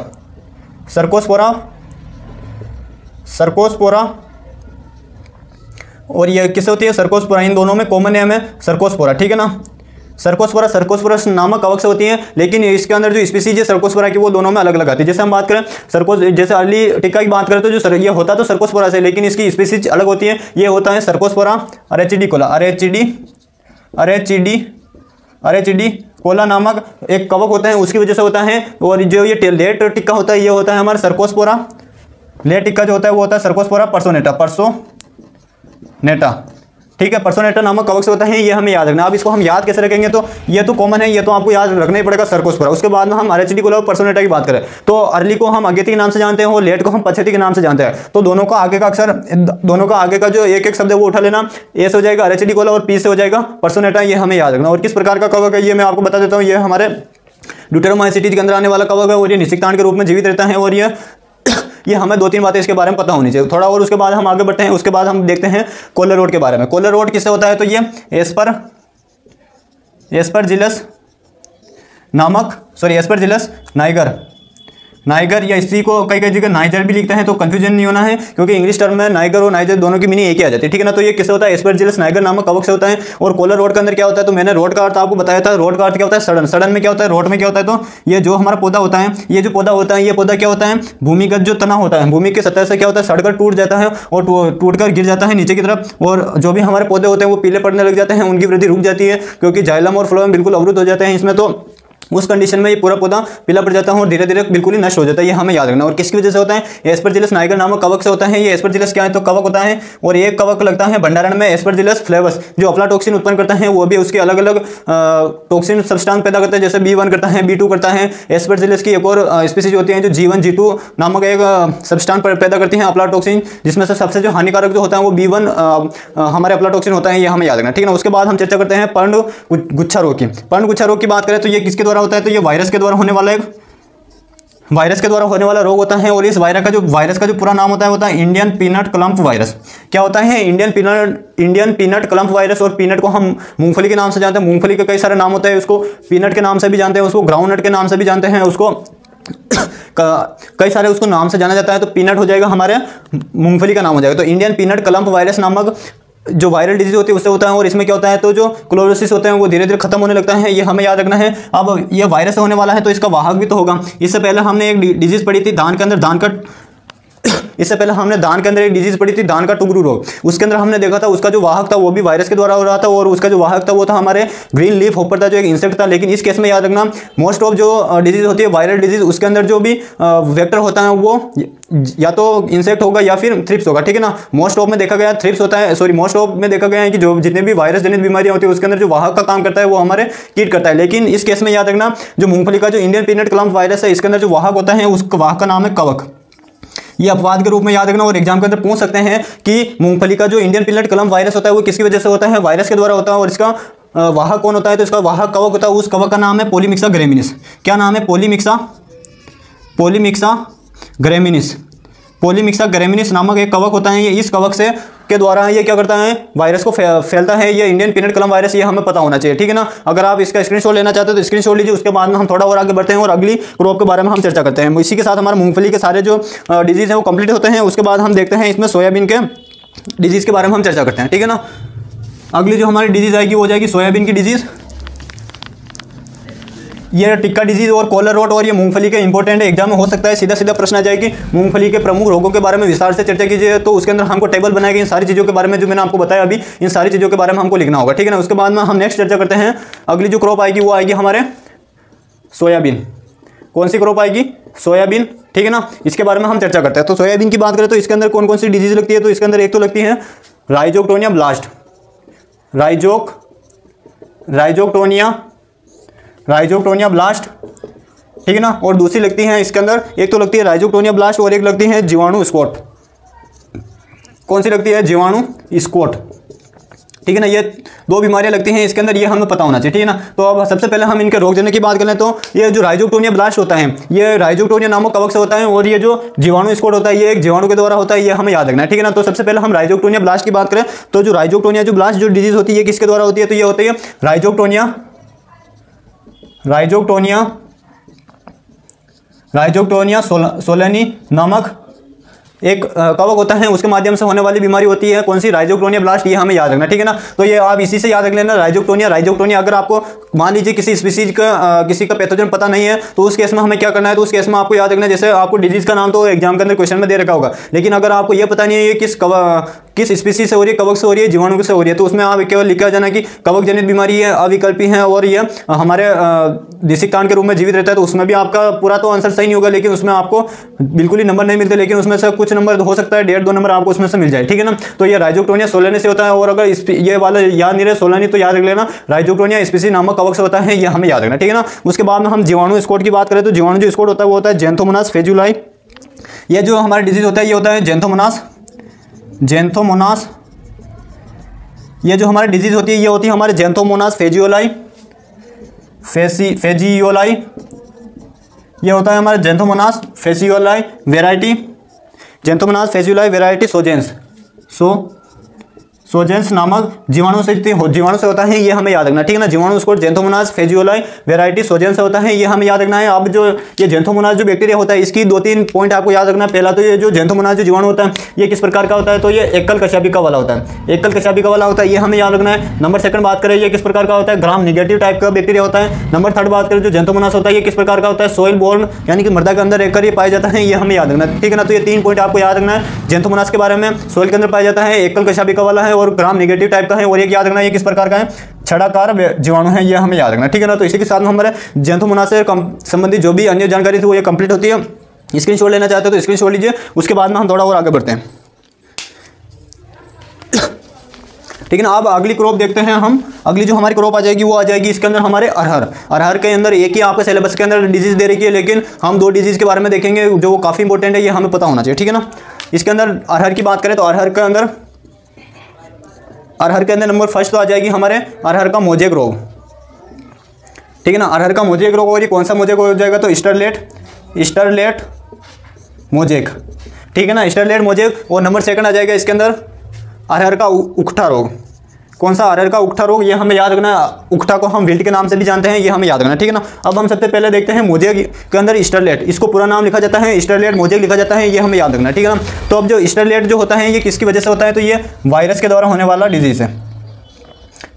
और ये किससे होती है, सर्कोस्पोरा। इन दोनों में कॉमन नेम है सर्कोस्पोरा, ठीक है ना। सर्कोस्पोरा नामक कवक से होती है, लेकिन इसके अंदर जो स्पीसीज है सर्कोस्पोरा की वो दोनों में अलग अलग आती है। जैसे हम बात करें जैसे अर्ली टिक्का की बात करें तो जो ये होता तो सर्कोस्पोरा से, लेकिन इसकी स्पीसीज अलग होती है। ये होता है सर्कोस्पोरा अरेचिडी कोला नामक एक कवक होता है, उसकी वजह से होता है। और जो ये लेट टिक्का होता है ये होता है हमारा सर्कोस्पोरा। लेट टिक्का जो होता है वो होता है सर्कोस्पोरा पर्सोनेटा, ठीक है। पर्सोनेटा नामक कवक से होता है, ये हमें याद रखना। अब इसको हम याद कैसे रखेंगे, तो ये तो कॉमन है, ये तो आपको याद रखना ही पड़ेगा सर्कोस्पोरा। उसके बाद में हम अरेचिडी कोला और पर्सोनेटा की बात करें तो अर्ली को हम अगेती के नाम से जानते हैं और लेट को हम पछेती के नाम से जानते हैं। तो दोनों का आगे का अक्षर, दोनों का आगे का जो एक शब्द है वो उठा लेना। ए से हो जाएगा अरेचिडी कोला और पी से हो जाएगा पर्सोनेटा, ये हमें याद रखना। और किस प्रकार का कवक है ये मैं आपको बता देता हूँ। ये हमारे ड्यूटेरोमाइसीटीज के अंदर आने वाला कवक है और ये निषिक्तांड के रूप में जीवित रहता है। और ये हमें 2-3 बातें इसके बारे में पता होनी चाहिए थोड़ा। और उसके बाद हम आगे बढ़ते हैं। उसके बाद हम देखते हैं कोलर रोड के बारे में। कोलर रोड किससे होता है, तो ये एस्परजिलस नाइगर या इसी को कई जगह नाइजर भी लिखते हैं, तो कंफ्यूजन नहीं होना है क्योंकि इंग्लिश टर्म में नाइगर और नाइजर दोनों की मीनिंग एक ही आ जाती है, ठीक है ना। तो ये किससे होता है, एस्परजिलस नाइगर नामक कवक से होता है। और कोलर रोड के अंदर क्या होता है, तो मैंने रोड का अर्थ आपको बताया था। रोड का अर्थ क्या होता है, सड़न में क्या होता है, रोड में क्या होता है, तो ये जो हमारा पौधा होता है, ये जो पौधा होता है, ये पौधा क्या होता है, भूमिगत जो तना होता है, भूमि की सतह से क्या होता है, सड़कर टूट जाता है और टूटकर गिर जाता है नीचे की तरफ। और जो भी हमारे पौधे होते हैं वो पीले पड़ने लग जाते हैं, उनकी वृद्धि रुक जाती है क्योंकि जाइलम और फ्लोएम बिल्कुल अवरुद्ध हो जाते हैं इसमें। तो उस कंडीशन में ये पूरा पौधा पीला पड़ जाता है और धीरे धीरे बिल्कुल ही नष्ट हो जाता है। ये हमें याद रखना। और किसकी वजह से होता है? एस्परजिलस नाइगर नामक कवक से होता है। ये एस्परजिलस क्या है? तो कवक होता है और ये कवक लगता है भंडारण में। एस्परजिलस फ्लेवस जो अफ्लाटॉक्सिन उत्पन्न करता है वो भी उसके अलग अलग टॉक्सिन सब्सटेंस पैदा करता है, जैसे B1 करता है, B2 करता है। एस्परजिलस की एक और स्पीसीज होती है जो G1 G2 नामक एक सब्सटेंस पैदा करती है अफ्लाटॉक्सिन, जिसमें से सबसे जो हानिकारक जो होता है वो B1 हमारे अफ्लाटॉक्सिन होता है। ये हमें याद रखना, ठीक है ना। उसके बाद हम चर्चा करते हैं पर्ण गुच्छा रोग की। पर्ण गुच्छा रोग की बात करें तो ये किसके द्वारा होता है? तो ये वायरस के द्वारा होने वाला एक वायरस के द्वारा होने वाला रोग होता है। और इस वायरस का जो पूरा नाम होता है इंडियन पीनट क्लम्प वायरस। क्या होता है? Indian peanut clump virus. और पीनट को हम मूंगफली के नाम से जानते हैं। मूंगफली के कई सारे नाम होते हैं। उसको पीनट के नाम से भी जानते हैं, उसको ग्राउंडनट के नाम से भी जानते हैं, उसको कई सारे उसको नाम से जाना जाता है। तो पीनट हो जाएगा हमारे मूंगफली का नाम हो जाएगा। तो इंडियन पीनट क्लम्प वायरस नामक जो वायरल डिजीज होती है उससे होता है। और इसमें क्या होता है? तो जो क्लोरोसिस होते हैं वो धीरे धीरे खत्म होने लगता है। ये हमें याद रखना है। अब ये वायरस होने वाला है तो इसका वाहक भी तो होगा। इससे पहले हमने एक डिजीज पढ़ी थी धान के अंदर, इससे पहले हमने धान के अंदर एक डिजीज पढ़ी थी धान का टुगरू रोग। उसके अंदर हमने देखा था उसका जो वाहक था वो भी वायरस के द्वारा हो रहा था। और उसका जो वाहक था वो था हमारे ग्रीन लीफ होपर था जो एक इंसेक्ट था। लेकिन इस केस में याद रखना मोस्ट ऑफ जो डिजीज होती है वायरल डिजीज उसके अंदर जो भी वेक्टर होता है वो या तो इंसेक्ट होगा या फिर थ्रिप्स होगा, ठीक है ना। मोस्ट ऑफ में देखा गया थ्रिप्स होता है, सॉरी मोस्ट ऑफ में देखा गया है कि जो जितने भी वायरस जनित बीमारियां होती है उसके अंदर जो वाहक का काम करता है वो हमारे कीट करता है। लेकिन इस केस में याद रखना जो मूंगफली का जो इंडियन पीनट क्लम्प वायरस है इसके अंदर जो वाहक होता है उस वाहक का नाम है कवक। ये अपवाद के रूप में याद रखना। और एग्जाम के अंदर पूछ सकते हैं कि मूंगफली का जो इंडियन पीनट क्लम्प वायरस होता है वो किसकी वजह से होता है? वायरस के द्वारा होता है। और इसका वाहक कौन होता है? तो इसका वाहक कवक होता है। उस कवक का नाम है पॉलीमिक्सा ग्रेमिनिस। क्या नाम है? पॉलीमिक्सा ग्रेमिनिस। पॉलीमिक्सा ग्रेमिनिस नामक एक कवक होता है। ये इस कवक से के द्वारा ये क्या करता है? वायरस को फैलता है। ये इंडियन पीनट क्लम्प वायरस ये हमें पता होना चाहिए, ठीक है ना। अगर आप इसका स्क्रीनशॉट लेना चाहते हो तो स्क्रीनशॉट लीजिए। उसके बाद में हम थोड़ा और आगे बढ़ते हैं और अगली क्रॉप के बारे में हम चर्चा करते हैं। इसी के साथ हमारे मूंगफली के सारे जो डिजीज हैं वो कंप्लीट होते हैं। उसके बाद हम देखते हैं इसमें सोयाबीन के डिजीज के बारे में हम चर्चा करते हैं, ठीक है ना। अगली जो हमारी डिजीज आएगी वो हो जाएगी सोयाबीन की डिजीज। ये टिक्का डिजीज और कॉलर रोट और ये मूंगफली के इंपॉर्टेंट है। एग्जाम में हो सकता है सीधा प्रश्न आ जाए कि मूंगफली के प्रमुख रोगों के बारे में विस्तार से चर्चा कीजिए। तो उसके अंदर हमको टेबल बनाएगी इन सारी चीज़ों के बारे में जो मैंने आपको बताया अभी, इन सारी चीज़ों के बारे में हमको लिखना होगा, ठीक है ना। उसके बाद में हम नेक्स्ट चर्चा करते हैं। अगली जो क्रॉप आएगी वो आएगी हमारे सोयाबीन। कौन सी क्रॉप आएगी? सोयाबीन, ठीक है ना। इसके बारे में हम चर्चा करते हैं। तो सोयाबीन की बात करें तो इसके अंदर कौन कौन सी डिजीज लगती है? तो इसके अंदर एक तो लगती है राइजोक्टोनिया ब्लास्ट, राइजोक्टोनिया ब्लास्ट, ठीक है ना। और दूसरी लगती है इसके अंदर, एक तो लगती है राइजोक्टोनिया ब्लास्ट और एक लगती है जीवाणु स्पॉट। कौन सी लगती है? जीवाणु स्पॉट, ठीक है ना। ये दो बीमारियां लगती हैं इसके अंदर, ये हमें पता होना चाहिए, ठीक है ना। तो अब सबसे पहले हम इनके रोगजनक की बात करें तो ये जो राइजोक्टोनिया ब्लास्ट होता है ये राइजोक्टोनिया नामक कवक से होता है। और ये जो जीवाणु स्पॉट होता है ये एक जीवाणु के द्वारा होता है। ये हमें याद रखना है, ठीक है ना। तो सबसे पहले हम राइजोक्टोनिया ब्लास्ट की बात करें तो जो राइजोक्टोनिया जो ब्लास्ट जो डिजीज होती है ये किसके द्वारा होती है? तो ये होती है राइजोक्टोनिया सोलेनी नामक एक कवक होता है, उसके माध्यम से होने वाली बीमारी होती है। कौन सी? Rhizoctonia blast. ये हमें याद रखना, ठीक है ना। तो ये आप इसी से याद रख लेना राइजोक्टोनिया। अगर आपको मान लीजिए किसी स्पीसीज का किसी का पैथोजन पता नहीं है तो उस केस में हमें क्या करना है? तो उस केस में आपको याद रखना है जैसे आपको डिजीज का नाम तो एग्जाम के अंदर क्वेश्चन में दे रखा होगा, लेकिन अगर आपको यह पता नहीं है ये किस स्पीसीज से हो रही है, कवक से हो रही है, जीवाणु से हो रही है, तो उसमें आप केवल लिखा जाना कि कवक जनित बीमारी है, अविकल्पी है और ये हमारे दिसिकांड के रूप में जीवित रहता है। तो उसमें भी आपका पूरा तो आंसर सही नहीं होगा, लेकिन उसमें आपको बिल्कुल ही नंबर नहीं मिलते, लेकिन उसमें से कुछ नंबर हो सकता है 1.5-2 नंबर आपको उसमें से मिल जाए, ठीक है ना। तो ये राइजोक्टोनिया सोलेनी से होता है। और अगर ये वाला याद नहीं रहे सोलेनी तो याद रख लेना राइजोक्टोनिया स्पीसीज नामक कवक से होता है। ये हमें याद रखना, ठीक है ना। उसके बाद में हम जीवाणु स्पॉट की बात करें तो जीवाणु जो स्पॉट होता है वो होता है ज़ैंथोमोनास फेजुलाई। ये जो हमारा डिजीज होता है ये होता है ज़ैंथोमोनास। ये जो हमारी डिजीज होती है ये होती है हमारे ज़ैंथोमोनास फेजियोलाई। ये होता है हमारे ज़ैंथोमोनास फेजियोलाई वेराइटी सोजेंस नामक जीवाणु से होता है। ये हमें याद रखना, ठीक है ना। जीवाणु स्पॉट ज़ैंथोमोनास फेजियोलाई वेराइटी सोजेंस से होता है। ये हमें याद रखना है। अब जो ये ज़ैंथोमोनास जो बैक्टीरिया होता है इसकी 2-3 पॉइंट आपको याद रखना है। पहला तो ये जो ज़ैंथोमोनास जो जीवाणु होता है ये किस प्रकार का होता है? तो ये एकल कशाभिका वाला होता है, ये हमें याद रखना है। नंबर 2 बात करें ये किस प्रकार का होता है? ग्राम निगेटिव टाइप का बैक्टीरिया होता है। नंबर 3 बात करें जो ज़ैंथोमोनास होता है ये किस प्रकार का होता है? सॉइल बोर्न, यानी कि मृदा के अंदर रहकर ये पाया जाता है। ये हमें याद रखना है, ठीक है ना। तो ये 3 पॉइंट आपको याद रखना है ज़ैंथोमोनास के बारे में। सॉइल के अंदर पाया जाता है, एकल कशाभिका वाला है और ग्राम निगेटिव टाइप का है। और एक याद रखना ये किस प्रकार का है? छड़ाकार जीवाणु है, ये हमें याद रखना, ठीक है ना। तो इसी के साथ में हमारे जंतुमोनास से संबंधित जो भी अन्य जानकारी थी वो ये कंप्लीट होती है। स्क्रीनशॉट लेना चाहते हो तो स्क्रीनशॉट लीजिए, उसके बाद में हम थोड़ा और आगे बढ़ते हैं, ठीक है ना। अब अगली क्रॉप देखते हैं हम। अगली जो हमारी क्रॉप आ जाएगी वो आ जाएगी इसके अंदर हमारे अरहर। अरहर के अंदर एक ही आपके सिलेबस के अंदर डिजीज दे रखी है, लेकिन हम 2 डिजीज के बारे में देखेंगे जो काफ़ी इंपॉर्टेंट है, ये हमें पता होना चाहिए, ठीक है ना। इसके अंदर अरहर की बात करें तो अरहर के अंदर नंबर फर्स्ट तो आ जाएगी हमारे अरहर का मोजेक रोग, ठीक है ना। अरहर का मोजेक रोग, और ये कौन सा मोजेक हो जाएगा तो स्टरलेट मोजेक, ठीक है ना, स्टरलेट मोजेक। और नंबर सेकंड आ जाएगा इसके अंदर अरहर का उकठा रोग। कौन सा? अरहर का उकठा रोग, ये हमें याद रखना है। उकठा को हम विल्ट के नाम से भी जानते हैं, ये हमें याद रखना है, ठीक है ना। अब हम सबसे पहले देखते हैं मोजेक के अंदर स्टरलेट, इसको पूरा नाम लिखा जाता है स्टरलेट मोजेक लिखा जाता है, ये हमें याद रखना है, ठीक है ना। तो अब जो स्टरलेट जो होता है ये किसकी वजह से होता है तो ये वायरस के द्वारा होने वाला डिजीज है,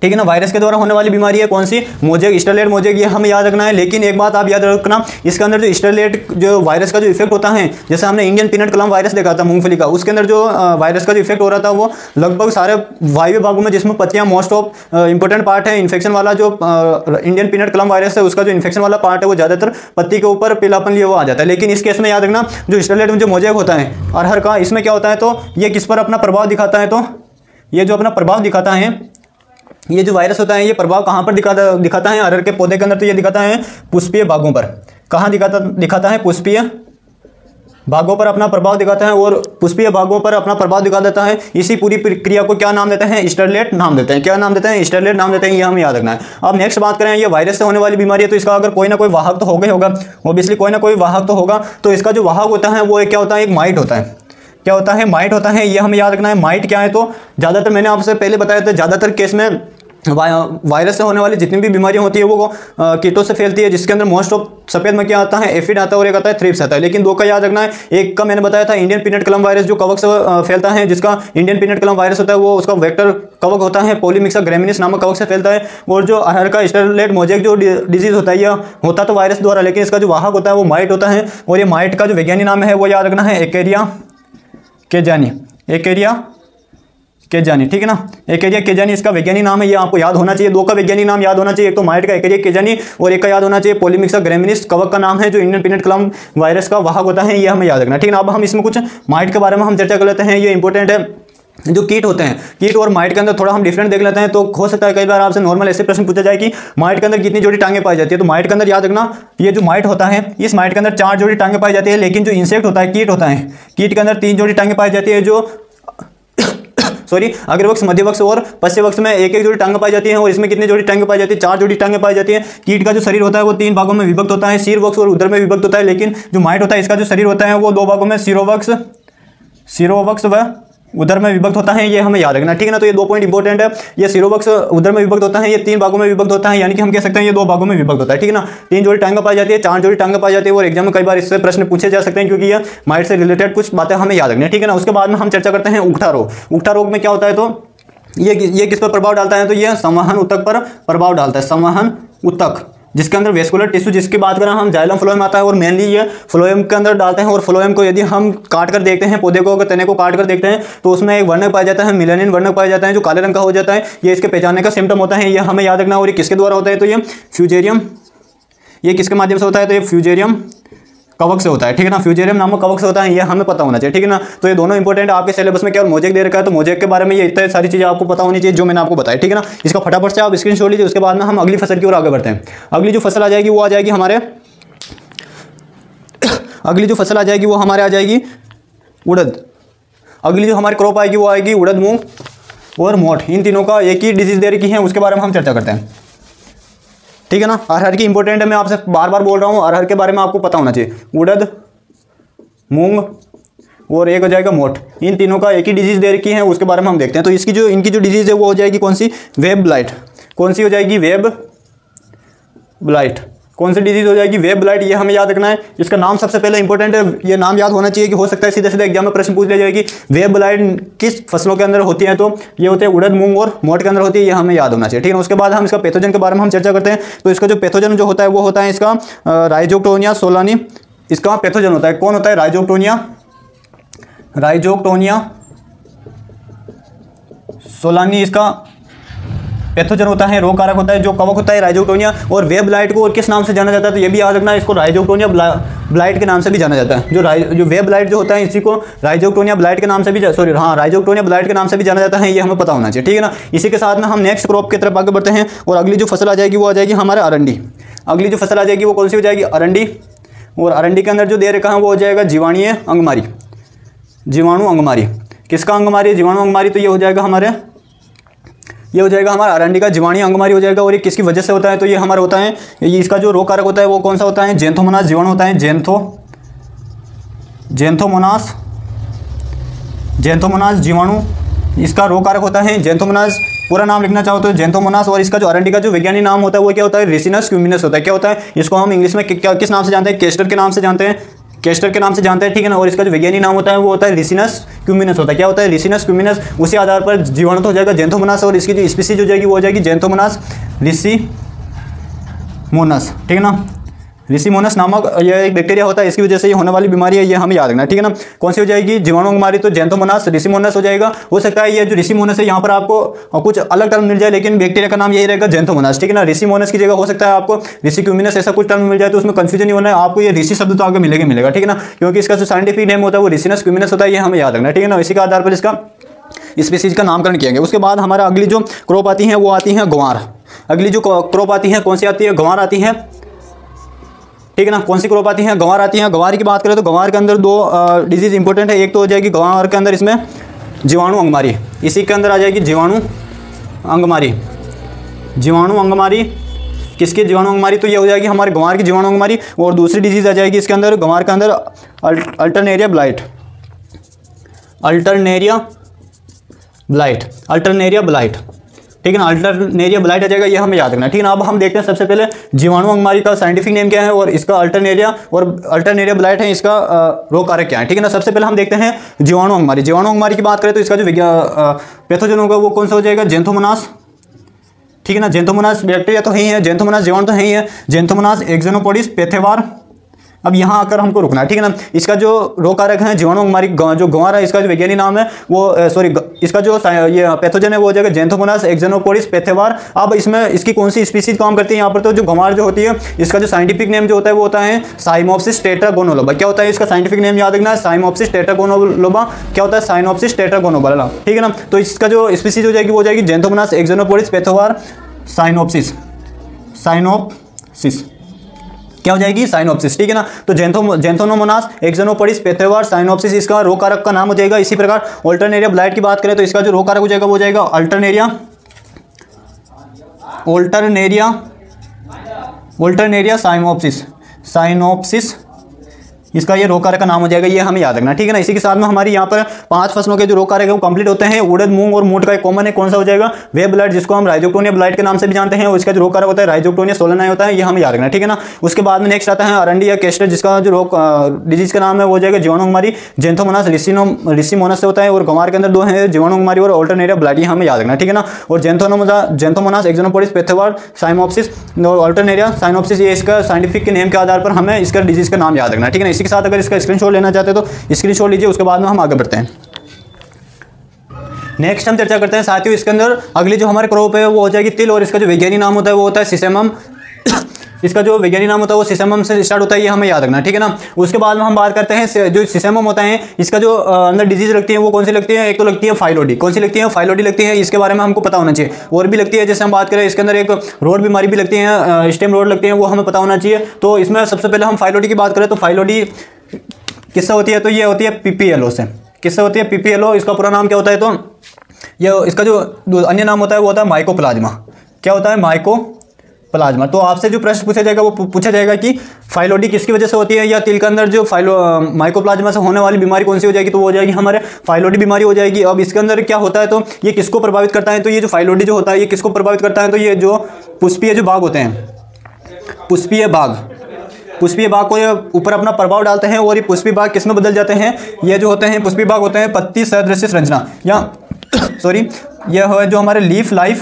ठीक है ना। वायरस के द्वारा होने वाली बीमारी है कौन सी? मोजेक, स्टरलेट मोजेक, ये हमें याद रखना है। लेकिन एक बात आप याद रखना, इसके अंदर जो स्टरलेट जो वायरस का जो इफेक्ट होता है, जैसे हमने इंडियन पीनट क्लम वायरस देखा था मूंगफली का, उसके अंदर जो वायरस का जो इफेक्ट हो रहा था वो लगभग सारे वायव्य भागों में, जिसमें पत्तियां मोस्ट ऑफ इंपॉर्टेंट पार्ट है। इन्फेक्शन वाला जो इंडियन पीनट क्लम वायरस है उसका जो इन्फेक्शन वाला पार्ट है वो ज़्यादातर पत्ती के ऊपर पीलापन लिए वो आ जाता है। लेकिन इस केस में याद रखना जो स्टरलेट में जो मोजेक होता है अरहर का, इसमें क्या होता है तो ये किस पर अपना प्रभाव दिखाता है तो ये जो अपना प्रभाव दिखाता है, ये जो वायरस होता है ये प्रभाव कहाँ पर दिखाता है अरहर के पौधे के अंदर तो ये दिखाता है पुष्पीय भागों पर। कहाँ दिखाता है? पुष्पीय भागों पर अपना प्रभाव दिखाता है, और पुष्पीय भागों पर अपना प्रभाव दिखा देता है। इसी पूरी प्रक्रिया को क्या नाम देते हैं? स्टरलेट नाम देते हैं। क्या नाम देते हैं? स्टरलेट नाम देते हैं, ये हमें याद रखना है। अब नेक्स्ट बात करें, ये वायरस से होने वाली बीमारी है तो इसका अगर कोई ना कोई वाहक तो होगा, ऑब्वियसली कोई ना कोई वाहक तो होगा। तो इसका जो वाहक होता है वो क्या होता है? एक माइट होता है। क्या होता है? माइट होता है, ये हमें याद रखना है। माइट क्या है तो ज़्यादातर मैंने आपसे पहले बताया था, ज़्यादातर केस में वायरस से होने वाली जितनी भी बीमारियां होती है वो कीटों से फैलती है, जिसके अंदर मोस्ट ऑफ सफेद मक्खी आता है, एफिड आता है और एक आता है थ्रिप्स आता है। लेकिन 2 का याद रखना है। एक का मैंने बताया था इंडियन पीनट क्लम वायरस जो कवक से फैलता है, जिसका इंडियन पीनट क्लम वायरस होता है वो उसका वेक्टर कवक होता है, पॉलीमिक्सा ग्रेमिनिस नामक कवक से फैलता है। और जो अरहर का स्टरलेट मोजेक जो डिजीज होता है यह होता तो वायरस द्वारा, लेकिन इसका जो वाहक होता है वो माइट होता है। और ये माइट का जो वैज्ञानिक नाम है वो याद रखना है एकेरिया केजानी, ठीक है ना। एकेरिया केजानी इसका वैज्ञानिक नाम है, ये आपको याद होना चाहिए। 2 का वैज्ञानिक नाम याद होना चाहिए, एक तो माइट का एकेरिया केजानी और एक का याद होना चाहिए पॉलीमिक्सा ग्रेमिनिस कवक का नाम है जो इंडियन पीनट क्लम वायरस का वाहक होता है, ये हमें याद रखना, ठीक है ना। अब हम इसमें कुछ माइट के बारे में हम चर्चा कर लेते हैं, ये इंपॉर्टेंट है। जो कीट होते हैं, कीट और माइट के अंदर थोड़ा हम डिफरेंट देख लेते हैं। तो हो सकता है कई बार आपसे नॉर्मल ऐसे प्रश्न पूछा जाए कि माइट के अंदर कितनी जोड़ी टांगें पाई जाती है, तो माइट के अंदर याद रखना ये जो माइट होता है इस माइट के अंदर 4 जोड़ी टांगें पाई जाती है। लेकिन जो इंसेक्ट होता है, कीट होता है, कीट के अंदर 3 जोड़ी टांगें पाई जाती है। जो अग्रवक्ष, मध्यवक्ष और पश्चवक्ष में एक जोड़ी टांगें पाई जाती हैं। और इसमें कितनी जोड़ी टांगें पाई जाती है? 4 जोड़ी टांगें पाई जाती है। कीट का जो शरीर होता है वो 3 भागों में विभक्त होता है, शीर्वक्ष और उदर में विभक्त होता है। लेकिन जो माइट होता है इसका जो शरीर होता है वो 2 भागों में शिरोवक्ष व उदर में विभक्त होता है, ये हमें याद रखना, ठीक है ना। तो ये 2 पॉइंट इंपॉर्टेंट है। ये शिरोवक्ष उदर में विभक्त होता है, ये 3 भागों में विभक्त होता है, यानी कि हम कह सकते हैं ये 2 भागों में विभक्त होता है, ठीक है ना। 3 जोड़ी टांगें पाई जाती है, 4 जोड़ी टांगें पाई जाती है। और एग्जाम में कई बार इससे प्रश्न पूछे जा सकते हैं क्योंकि ये माइट से रिलेटेड कुछ बातें हमें याद रखनी है, ठीक है ना। उसके बाद में हम चर्चा करते हैं उकठा रोग। उकठा रोग में क्या होता है तो ये किस पर प्रभाव डालता है तो ये संवहन ऊतक पर प्रभाव डालता है। संवहन ऊतक जिसके अंदर वेस्कुलर टिश्यू, जिसकी बात करें हम जाइलम फ्लोएम आता है और मेनली ये फ्लोएम के अंदर डालते हैं। और फ्लोएम को यदि हम काट कर देखते हैं, पौधे को अगर तने को काट कर देखते हैं तो उसमें एक वर्णक पाया जाता है, मिलेनिन वर्णक पाया जाता है जो काले रंग का हो जाता है। ये इसके पहचानने का सिम्टम होता है, ये हमें याद रखना। और ये किसके द्वारा होता है तो ये फ्यूजेरियम, ये किसके माध्यम से होता है तो ये फ्यूजेरियम कवक से होता है, ठीक है ना। फ्यूजेरियम नामक कवक से होता है, ये हमें पता होना चाहिए, ठीक है ना। तो ये दोनों इंपॉर्टेंट आपके सिलेबस में केवल मोजेक दे रखा है, तो मोजेक के बारे में ये इतनी सारी चीज़ें आपको पता होनी चाहिए जो मैंने आपको बताया, ठीक है ना। इसका फटाफट से आप स्क्रीनशॉट लीजिए। उसके बाद में हम अगली फसल की ओर आगे बढ़ते हैं। अगली जो फसल आ जाएगी वो आ जाएगी हमारे अगली जो फसल आ जाएगी वो हमारे आ जाएगी उड़द। अगली जो हमारी क्रॉप आएगी वो आएगी उड़द, मूंग और मोठ। इन तीनों का एक ही डिजीज दे रखी है, उसके बारे में हम चर्चा करते हैं, ठीक है ना। अरहर की इंपॉर्टेंट है, मैं आपसे बार बार बोल रहा हूँ, अरहर के बारे में आपको पता होना चाहिए। उड़द, मूंग और एक हो जाएगा मोठ, इन तीनों का एक ही डिजीज दे रखी है, उसके बारे में हम देखते हैं। तो इनकी जो डिजीज है वो हो जाएगी कौन सी? Web blight. कौन सी हो जाएगी? Web blight. कौन सी डिजीज हो जाएगी? वेब ब्लाइट, ये हमें याद रखना है। इसका नाम सबसे पहले इंपॉर्टेंट है, ये नाम याद होना चाहिए कि हो सकता है सीधे सीधे एग्जाम में प्रश्न पूछ लिया जाएगी वेब ब्लाइट किस फसलों के अंदर होती है, तो ये होते हैं उड़द, मूंग और मोठ के अंदर होती है, ये हमें याद होना चाहिए, ठीक है ना। उसके बाद हम इसका पैथोजन के बारे में हम चर्चा करते हैं। तो इसका जो पैथोजन जो होता है वो होता है इसका राइजोक्टोनिया सोलानी, इसका पैथोजन होता है। कौन होता है? राइजोक्टोनिया सोलानी इसका पैथोजन होता है, रोग कारक होता है, जो कवक होता है राइजोक्टोनिया, और वेब ब्लाइट को और किस नाम से जाना जाता है, तो ये भी याद रखना है, इसको राइजोक्टोनिया ब्लाइट के नाम से भी जाना जाता है। जो वेब ब्लाइट जो होता है इसी को राइजोक्टोनिया ब्लाइट के नाम से भी राइजोक्टोनिया ब्लाइट के नाम से भी जाना जाता है, ये हमें पता होना चाहिए, ठीक है ना। इसी के साथ में हम नेक्स्ट क्रॉप की तरफ आगे बढ़ते हैं, और अगली जो फसल आ जाएगी वो आ जाएगी हमारे अरंडी। अगली जो फसल आ जाएगी वो कौन सी हो जाएगी, अरंडी, और अरंडी के अंदर जो दे रखा है वो हो जाएगा जीवाणुय अंगमारी, जीवाणु अंगमारी। किसका अंगमारी, जीवाणु अंगमारी, तो ये हो जाएगा हमारा अरंडी का जीवाणु अंगमारी हो जाएगा। और ये किसकी वजह से होता है, तो ये हमारा होता है, ये इसका जो रोग कारक होता है वो कौन सा होता है, ज़ैंथोमोनास जीवाणु होता है, ज़ैंथोमोनास जीवाणु इसका रोग कारक होता है। ज़ैंथोमोनास पूरा नाम लिखना चाहो तो ज़ैंथोमोनास, और इसका जो अरंडी का जो वैज्ञानिक नाम होता है वो क्या होता है, रिसिनस क्यूमिनस होता है। क्या होता है, इसको हम इंग्लिश में किस नाम से जानते हैं, केस्टर के नाम से जानते हैं, केस्टर के नाम से जानते हैं, ठीक है ना। और इसका जो वैज्ञानिक नाम होता है वो होता है रिसिनस क्यूमिनस होता है। क्या होता है, रिसिनस क्यूमिनस। उसी आधार पर जीवाणु तो हो जाएगा ज़ैंथोमोनास, और इसकी जो स्पीसीज हो जाएगी वो हो जाएगी ज़ैंथोमोनास रिसिमोनस, ठीक है ना। रिसिमोनस नामक यह एक बैक्टीरिया होता है, इसकी वजह से ये होने वाली बीमारी है, ये हमें याद रखना, ठीक है ना। कौन सी हो जाएगी, जीवाणु अंगमारी, तो ज़ैंथोमोनास रिसिमोनस हो जाएगा। हो सकता है ये जो रिसिमोनस है यहाँ पर आपको कुछ अलग टर्म मिल जाए, लेकिन बैक्टीरिया का नाम यही रहेगा ज़ैंथोमोनास, ठीक है ना। रिसिमोनस की जगह हो सकता है आपको रिसिक्यूमिनस ऐसा कुछ टर्म मिल जाए, तो उसमें कंफ्यूजन नहीं होना है आपको, ये रिसी शब्द तो आगे मिलेगा, ठीक है ना, क्योंकि इसका जो साइंटिफिक नेम होता है वो रिसिनस क्यूमिनस होता है, ये हमें याद रखना, ठीक है ना। इसी के आधार पर इसका स्पीसीज का नामकरण किया गया। उसके बाद हमारा अगली जो क्रॉप आती है वो आती है ग्वार। अगली जो क्रॉप आती है कौन सी आती है, ग्वार आती है, ठीक है ना। कौन सी क्रॉप आती है, गंवार आती है। गंवार की बात करें तो गंवार के अंदर दो डिजीज इंपॉर्टेंट है, एक तो हो जाएगी गंवार के अंदर इसमें जीवाणु अंगमारी, इसी के अंदर आ जाएगी जीवाणु अंगमारी। जीवाणु अंगमारी किसकी, जीवाणु अंगमारी, तो ये हो जाएगी हमारे गंवार की जीवाणु अंगमारी। और दूसरी डिजीज आ जाएगी इसके अंदर, गंवार के अंदर अल्टरनेरिया ब्लाइट, अल्टरनेरिया ब्लाइट, ठीक है ना। अल्टरनेरिया ब्लाइट आ जाएगा, ये हमें याद रखना, ठीक है ना। अब हम देखते हैं सबसे पहले जीवाणु अंगमारी का साइंटिफिक नेम क्या है, और इसका अल्टरनेरिया ब्लाइट है, इसका रोग कारक क्या है, ठीक है ना। सबसे पहले हम देखते हैं जीवाणु अंगमारी। जीवाणु अंगमारी की बात करें तो इसका जो पैथोजन होगा वो कौन सा हो जाएगा, ज़ैंथोमोनास, ठीक है ना। ज़ैंथोमोनास बैक्टीरिया तो है ही है, ज़ैंथोमोनास जीवाणु तो है ही है, ज़ैंथोमोनास एक्सोनोपोडिस पैथेवार। अब यहाँ आकर हमको रुकना है, ठीक है ना। इसका जो रोग कारक है जीवाणु अंगमारी, जो गंवार है, इसका जो वैज्ञानिक नाम है वो इसका जो ये पैथोजन है वो हो जाएगा ज़ैंथोमोनास एक्सोनोपोडिस पैथेवार। अब इसमें इसकी कौन सी स्पीसीज काम करती है यहाँ पर, तो जो गंवार जो होती है इसका जो साइंटिफिक नेम जो होता है वो होता है साइमोप्सिस टेट्रागोनोलोबा। क्या होता है इसका साइंटिफिक नेम याद रखना है, साइमोप्सिस टेट्रागोनोलोबा। क्या होता है, साइनोप्सिस टेट्रागोनोलोबा, ठीक है ना। तो इसका जो स्पीसीज हो जाएगी वो हो जाएगी ज़ैंथोमोनास एक्सोनोपोडिस पैथेवार साइनोप्सिस, क्या हो जाएगी, साइनोप्सिस, ठीक है ना। तो ज़ैंथोमोनास एक्सोनोपोडिस पैथेवार साइनोप्सिस इसका रोग कारक का नाम हो जाएगा। इसी प्रकार अल्टरनेरिया ब्लाइट की बात करें तो इसका जो रोग कारक हो जाएगा वो हो जाएगा अल्टरनेरिया साइनोप्सिस इसका ये रोग कारक का नाम हो जाएगा, ये हमें याद रखना, ठीक है ना। इसी के साथ में हमारी यहाँ पर 5 फसलों के जो रोग कारक है वो कंप्लीट होते हैं। उड़द, मूंग और मोट का एक कॉमन है, कौन सा हो जाएगा, वेब ब्लाइट, जिसको हम राइजोक्टोनिया ब्लाइट के नाम से भी जानते हैं, और इसका जो रोग कारक होता है राइजोक्टोनिया सोलेनाई होता है, ये हमें याद रखना, ठीक है ना। उसके बाद में नेक्स्ट आता है अरंडी या केस्टर, जिसका जो रोग डिजीज का नाम है वो हो जाएगा जीवाणु अंगमारी, ज़ैंथोमोनास रिसिमोनस से होता है, और गंवार के अंदर 2 है, जीवाणु अंगमारी और अल्टरनेरिया ब्लाइट, ये हमें याद रखना, ठीक है ना। और ज़ैंथोमोनास एक्सोनोपोडिस पैथेवार साइमोप्सिस और अल्टरनेरिया साइनोप्सिस, ये इसका साइंटिफिक के नेम के आधार पर हमें इसका डिजीज का नाम याद रखना, ठीक है ना। इसी के साथ अगर इसका स्क्रीनशॉट लेना चाहते हैं तो स्क्रीनशॉट लीजिए, उसके बाद में हम आगे बढ़ते हैं। नेक्स्ट हम चर्चा करते हैं साथियों, इसके अंदर अगली जो हमारे क्रॉप है वो हो जाएगी तिल, और इसका जो वैज्ञानिक नाम होता है वो होता है सिसेमम। इसका जो वैज्ञानिक नाम होता है वो सिसेमम से स्टार्ट होता है, ये हमें याद रखना, ठीक है ना। उसके बाद में हम बात करते हैं जो सिसेमम होता है, इसका जो अंदर डिजीज लगती है वो कौन सी लगती है, एक तो लगती है फाइलोडी। कौन सी लगती है, फाइलोडी लगती है, इसके बारे में हमको पता होना चाहिए। और भी लगती है, जैसे हम बात करें इसके अंदर एक रोड बीमारी भी लगती है, स्टेम रोड लगती है, वो हमें पता होना चाहिए। तो इसमें सबसे पहले हम फाइलोडी की बात करें तो फाइलोडी किससे होती है, तो ये होती है पीपीएलओ से। किससे होती है, पीपीएलओ। इसका पूरा नाम क्या होता है, तो ये इसका जो अन्य नाम होता है वो होता है माइकोप्लाज्मा। क्या होता है, माइकोप्लाज्मा। तो आपसे जो प्रश्न पूछा जाएगा वो पूछा जाएगा कि फाइलोडी किसकी वजह से होती है, या तिल के अंदर जो माइकोप्लाज्मा से होने वाली बीमारी कौन सी हो जाएगी, तो वो हो जाएगी हमारे फाइलोडी बीमारी हो जाएगी। अब इसके अंदर क्या होता है, तो ये किसको प्रभावित करता है, तो ये जो फाइलोडी जो होता है ये किसको प्रभावित करता है, तो ये जो पुष्पीय जो भाग होते हैं, पुष्पीय भाग को ये ऊपर अपना प्रभाव डालते हैं, और ये पुष्पीय भाग किसमें बदल जाते हैं, ये जो होते हैं पुष्पीय भाग होते हैं पत्ती सदृश संरचना, या सॉरी यह है जो हमारे लीफ लाइक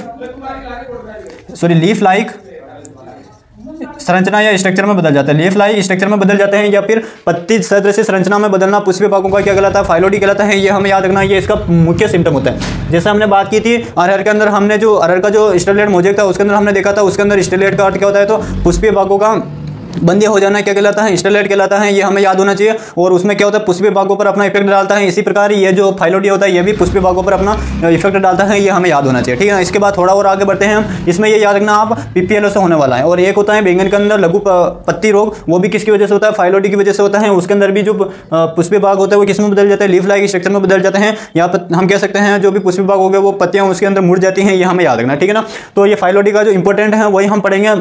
संरचना या स्ट्रक्चर में बदल जाता है, लीफ लाई स्ट्रक्चर में बदल जाते हैं, या फिर पत्ती सदृश संरचना में बदलना पुष्पीय भागों का क्या कहलाता है, फाइलोडी कहलाता है। ये हमें याद रखना, ये इसका मुख्य सिम्टम होता है। जैसे हमने बात की थी अरहर के अंदर, हमने जो अरहर का जो स्टेलेट मोजेक था उसके अंदर हमने देखा था, उसके अंदर स्टेलेट का अर्थ क्या होता है, तो पुष्पीय भागों का बंदी हो जाना क्या कहलाता है, स्टेलेट कहलाता है। ये हमें याद होना चाहिए। और उसमें क्या होता है, पुष्पीय भागों पर अपना इफेक्ट डालता है। इसी प्रकार ये जो फाइलोडी होता है ये भी पुष्पीय भागों पर अपना इफेक्ट डालता है, ये हमें याद होना चाहिए, ठीक है ना। इसके बाद थोड़ा और आगे बढ़ते हैं हम। इसमें ये याद रखना आप पीपीएलओ से होने वाला है। और एक होता है बैंगन के अंदर लघु पत्ती रोग, वो भी किसकी वजह से होता है, फाइलोडी की वजह से होता है। उसके अंदर भी जो पुष्पीय भाग होता है वो किस में बदल जाता है, लीफ लाइक स्ट्रक्चर में बदल जाते हैं। यहाँ पर हम कह सकते हैं जो भी पुष्पीय भाग हो गए वो पत्तियाँ उसके अंदर मुड़ जाती हैं, ये हमें याद रखना, ठीक है ना। तो ये फाइलोडी का जो इंपॉर्टेंट है वही हम पढ़ेंगे।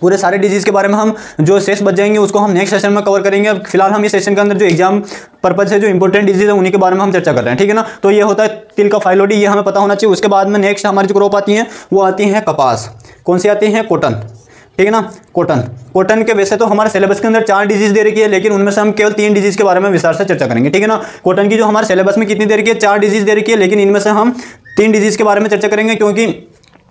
पूरे सारे डिजीज़ के बारे में हम जो शेष बच जाएंगे उसको हम नेक्स्ट सेशन में कवर करेंगे। फिलहाल हम इस सेशन के अंदर जो एग्जाम पर्पज है, जो इंपॉर्टेंट डिजीज़ है उन्हीं के बारे में हम चर्चा कर रहे हैं, ठीक है ना। तो ये होता है तिल का फाइलोडी, ये हमें पता होना चाहिए। उसके बाद में नेक्स्ट हमारी जो क्रॉप आती है वो आती है कपास। कौन सी आती है, कॉटन, ठीक है ना। कॉटन, कॉटन के वैसे तो हमारे सिलेबस के अंदर 4 डिजीज दे रखी है, लेकिन उनमें से हम केवल 3 डिजीज के बारे में विस्तार से चर्चा करेंगे, ठीक है ना। कॉटन की जो हमारे सिलेबस में कितनी दे रखी है, 4 डिजीज दे रखी है, लेकिन इनमें से हम 3 डिजीज के बारे में चर्चा करेंगे, क्योंकि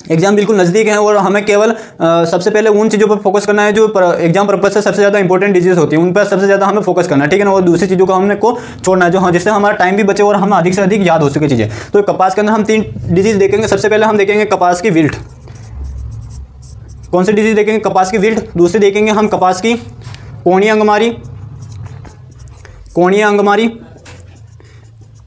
एग्जाम बिल्कुल नज़दीक है और हमें केवल सबसे पहले उन चीज़ों पर फोकस करना है जो एग्जाम पर्पज से सबसे ज़्यादा इंपॉर्टेंट डिजीज होती है, उन पर सबसे ज़्यादा हमें फोकस करना है, ठीक है ना। और दूसरी चीज़ों को हमने को छोड़ना है, जो हाँ जिससे हमारा टाइम भी बचे और हम अधिक से अधिक याद हो सके चीज़ें। तो कपास के अंदर हम 3 डिजीज देखेंगे। सबसे पहले हम देखेंगे कपास की विल्ट। कौन सी डिजीज देखेंगे, कपास की विल्ट। दूसरी देखेंगे हम कपास की कोणीय अंगमारी, कोणीय अंगमारी,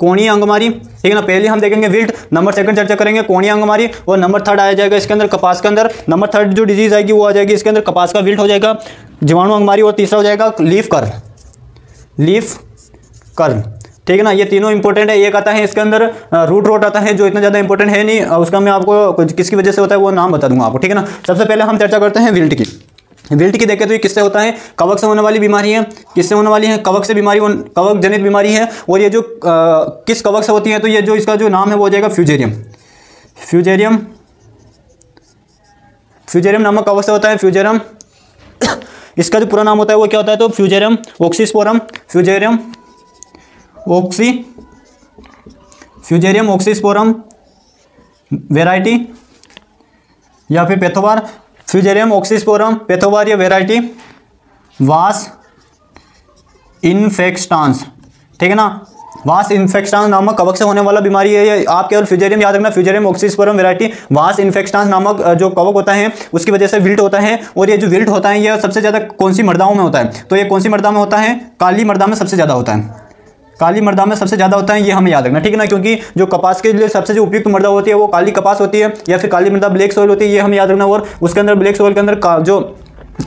कोणीय अंगमारी, ठीक है ना। पहले हम देखेंगे विल्ट, नंबर 2 चर्चा करेंगे कोणीय अंगमारी, और नंबर 3 आ जाएगा इसके अंदर कपास के अंदर। नंबर 3 जो डिजीज आएगी वो आ जाएगी इसके अंदर कपास का विल्ट हो जाएगा, जीवाणु अंगमारी, और तीसरा हो जाएगा लीफ कर्ल, लीफ कर्ल, ठीक है ना। ये तीनों इंपॉर्टेंट है। एक आता है इसके अंदर रूट रोट आता है, जो इतना ज़्यादा इंपॉर्टेंट है नहीं, उसका मैं आपको किसकी वजह से होता है वो नाम बता दूंगा आपको, ठीक है ना। सबसे पहले हम चर्चा करते हैं विल्ट की। विल्ट की देखें तो ये किससे होता है, कवक से होने वाली बीमारी है। किससे होने वाली है, कवक से बीमारी, कवक जनित बीमारी है। और ये जो किस कवक से होती है, तो ये जो इसका जो नाम है वो हो जाएगा फ्यूजेरियम, फ्यूजेरियम, फ्यूजेरियम नामक कवक से होता है, फ्यूजेरियम। इसका जो पूरा नाम होता है वो क्या होता है, तो fusarium oxysporum, fusarium fusarium oxysporum variety या फिर पैथोवार, फ्यूजेरियम ऑक्सीस्पोरम पैथोवार या वेराइटी वास इन्फेक्टांस, ठीक है ना। वास इन्फेक्टांस नामक कवक से होने वाला बीमारी है ये। आप केवल फ्यूजेरियम याद रखना, फ्यूजेरियम ऑक्सीस्पोरम वेराइटी वास इन्फेक्टांस नामक जो कवक होता है उसकी वजह से विल्ट होता है। और ये जो विल्ट होता है ये सबसे ज़्यादा कौन सी मृदाओं में होता है, तो ये कौन सी मृदा में होता है, काली मृदा में सबसे ज़्यादा होता है, काली मृदा में सबसे ज़्यादा होता है, ये हमें याद रखना, ठीक है ना। क्योंकि जो कपास के लिए सबसे जो उपयुक्त मृदा होती है वो काली कपास होती है, या फिर काली मृदा ब्लैक सॉइल होती है, ये हमें याद रखना। और उसके अंदर ब्लैक सॉइल के अंदर जो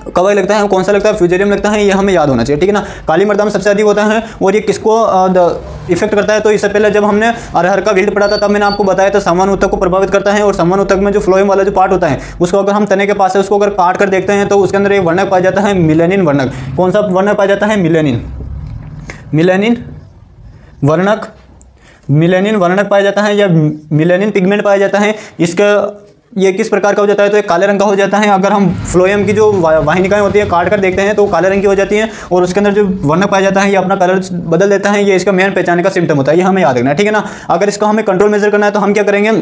कवक लगता है कौन सा लगता है, फ्यूजेरियम लगता है, ये हमें याद होना चाहिए, ठीक है ना। काली मृदा में सबसे अधिक होता है। और ये किसको इफेक्ट करता है, तो इससे पहले जब हमने अरहर का विल्ट पढ़ा था तब मैंने आपको बताया था सामान्य उत्तक को प्रभावित करता है। और सामान्य उत्तक में जो फ्लोएम वाला जो पार्ट होता है उसको अगर हम तने के पास है उसको अगर काट कर देखते हैं तो उसके अंदर एक वर्णक पाया जाता है, मिलेनिन वर्णक। कौन सा वर्णक पाया जाता है, मिलेनिन, मिलेनिन वर्णक, मिलेनिन वर्णक पाया जाता है या मिलेनिन पिगमेंट पाया जाता है। इसका ये किस प्रकार का हो जाता है, तो एक काले रंग का हो जाता है। अगर हम फ्लोएम की जो वाहिनिकाएं होती है काट कर देखते हैं तो काले रंग की हो जाती हैं, और उसके अंदर जो वर्णक पाया जाता है ये अपना कलर बदल देता है। ये इसका मेन पहचान का सिम्टम होता है, ये हमें याद रखना है, ठीक है ना। अगर इसको हमें कंट्रोल मेजर करना है तो हम क्या करेंगे,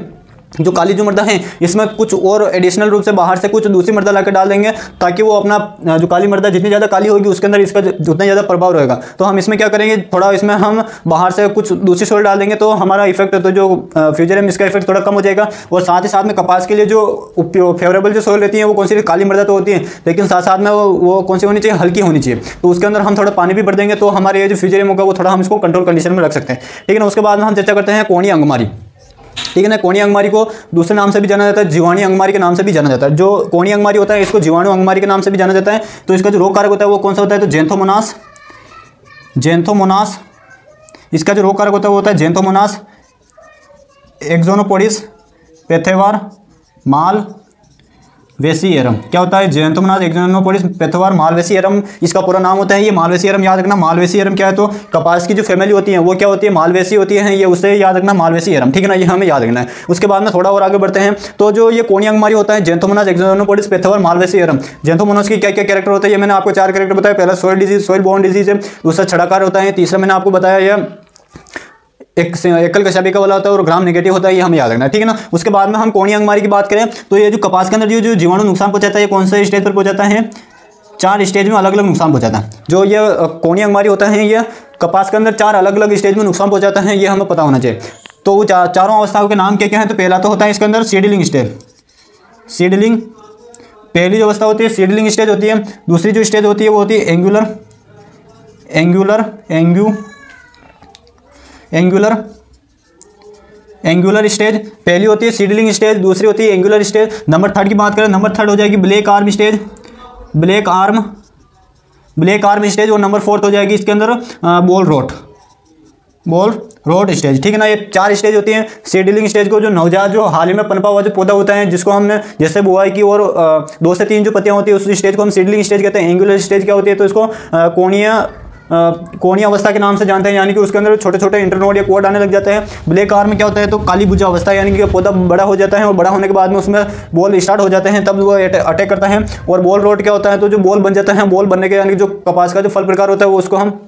जो काली जो मृदा है इसमें कुछ और एडिशनल रूप से बाहर से कुछ दूसरी मृदा लाकर डाल देंगे, ताकि वो अपना जो काली मृदा जितनी ज़्यादा काली होगी उसके अंदर इसका जितना ज़्यादा प्रभाव रहेगा। तो हम इसमें क्या करेंगे, थोड़ा इसमें हम बाहर से कुछ दूसरी सोइल डाल देंगे तो हमारा इफेक्ट, तो जो फ्यूजेरियम इसका इफेक्ट थोड़ा कम हो जाएगा। और साथ ही साथ में कपास के लिए जो फेवरेबल जो सोइल रहती है वो कौन सी, काली मृदा तो होती है, लेकिन साथ साथ में वो कौन सी होनी चाहिए, हल्की होनी चाहिए। तो उसके अंदर हम थोड़ा पानी भी भर देंगे तो हमारे ये जो फ्यूजेरियम होगा वो थोड़ा हम इसको कंट्रोल कंडीशन में रख सकते हैं, ठीक है ना। उसके बाद में हम चर्चा करते हैं कोणीय अंगमारी, ठीक है ना। कोणीय अंगमारी को दूसरे नाम से भी जाना जाता है, जीवाणु अंगमारी के नाम से भी जाना जाता है। जो कोणीय अंगमारी होता है इसको जीवाणु अंगमारी के नाम से भी जाना जाता है। तो इसका जो रोग कारक होता है वो कौन सा होता है, तो जेंथोमोनास, जेंथोमोनास। इसका जो रोग कारक होता है वो होता है जेंथोमोनास एक्सोनोपोडिस पैथोवार माल वेसिएरम। क्या होता है, जेंथोमोनास एक्सोनोपोडिस पैथोवार मालवेसिएरम इसका पूरा नाम होता है। ये मालवेसिएरम याद रखना। मालवेसिएरम क्या है, तो कपास की जो फैमिली होती है वो क्या होती है, मालवेसी होती है, ये उससे याद रखना मालवेसिएरम, ठीक है ना। ये हमें याद रखना है। उसके बाद में थोड़ा और आगे बढ़ते हैं। तो जो ये कोणीय अंगमारी होता है, जेंथोमोनास एक्सोनोपोडिस पैथोवार मालवेसिएरम। जेंथोमोनास की क्या क्या कैरेक्टर होता है, ये मैंने आपको 4 कैरेक्टर बताया। पहला soil disease, soil borne disease है। दूसरा छड़ाकार होता है। तीसरा मैंने आपको बताया यह एक एकल कशाबिका वाला होता है और ग्राम नेगेटिव होता है, ये हमें याद रखना है, ठीक है ना। उसके बाद में हम कोणीय अंगमारी की बात करें तो ये जो कपास के अंदर जो जीवाणु नुकसान पहुंचाता है ये कौन सा स्टेज पर पहुंचाता है, 4 स्टेज में अलग अलग नुकसान पहुंचाता है। जो ये कोनिया अंगमारी होता है ये कपास के अंदर 4 अलग अलग स्टेज में नुकसान पहुंचाता है, ये हमें पता होना चाहिए। तो वो चारों अवस्थाओं के नाम क्या क्या हैं? तो पहला तो होता है इसके अंदर सीडलिंग स्टेज। सीडलिंग पहली जो अवस्था होती है सीडलिंग स्टेज होती है। दूसरी जो स्टेज होती है वो होती है एंगुलर स्टेज। पहली होती है सीडलिंग स्टेज, दूसरी होती है एंगुलर स्टेज। नंबर 3 की बात करें, नंबर 3 हो जाएगी black arm stage, black arm stage. और नंबर 4 हो जाएगी इसके अंदर बॉल रोट स्टेज। ठीक है ना, ये 4 स्टेज होती हैं। सीडलिंग स्टेज को जो नवजात जो हाल ही में पनपा हुआ जो पौधा होता है जिसको हमने जैसे बुआई की और 2 से 3 जो पत्तियां होती है उस स्टेज को हम सीडलिंग स्टेज कहते हैं। एंगुलर स्टेज क्या होती है? तो इसको कोनिया अवस्था के नाम से जानते हैं, यानी कि उसके अंदर छोटे छोटे इंटरनोड या कोड आने लग जाते हैं। ब्लैक आर्म में क्या होता है? तो काली भुजा अवस्था, यानी कि पौधा बड़ा हो जाता है और बड़ा होने के बाद में उसमें बॉल स्टार्ट हो जाते हैं, तब वो अटैक करता है। और बॉल रोट क्या होता है? तो जो बॉल बन जाता है, बॉल बनने के यानी कि जो कपास का जो फल प्रकार होता है वो उसको हम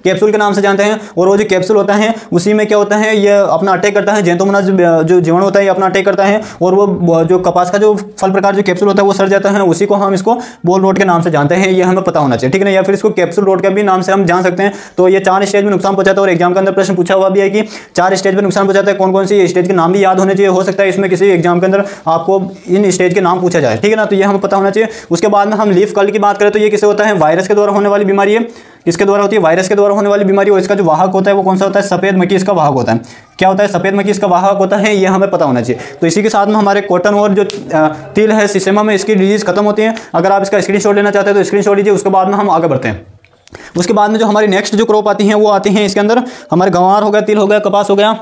कैप्सूल के नाम से जानते हैं। और वो जो कैप्सूल होता है उसी में क्या होता है? ये अपना अटैक करता है, जेंथोमोनास जो जीवाणु होता है ये अपना अटैक करता है और वो जो कपास का जो फल प्रकार जो कैप्सूल होता है वो सड़ जाता है। उसी को हम इसको बॉल रोट के नाम से जानते हैं, ये हमें पता होना चाहिए। ठीक है ना, या फिर इसको कैप्सूल रोट का भी नाम से हम जान सकते हैं। तो ये 4 स्टेज में नुकसान पहुंचाता है। और एग्जाम के अंदर प्रश्न पूछा हुआ भी है कि 4 स्टेज में नुकसान पहुंचाता है, कौन कौन सी स्टेज के नाम भी याद होने चाहिए। हो सकता है इसमें किसी एग्जाम के अंदर आपको इन स्टेज के नाम पूछा जाए। ठीक है ना, तो ये हमें पता होना चाहिए। उसके बाद में हम लीफ कर्ल की बात करें तो ये किसे होता है? वायरस के द्वारा होने वाली बीमारी है। किसके द्वारा होती है? वायरस के द्वारा होने वाली बीमारी। और इसका जो वाहक होता है वो कौन सा होता है? सफेद मक्खी इसका वाहक होता है। क्या होता है? सफेद मक्खी इसका वाहक होता है, ये हमें पता होना चाहिए। तो इसी के साथ में हमारे कॉटन और जो तिल है सिसेमा में इसकी डिजीज खत्म होती है। अगर आप इसका स्क्रीनशॉट लेना चाहते हैं तो स्क्रीनशॉट लीजिए, उसके बाद में हम आगे बढ़ते हैं। उसके बाद में जो हमारी नेक्स्ट जो क्रॉप आती हैं वो आती हैं इसके अंदर हमारे गंवार हो गया, तिल हो गया, कपास हो गया।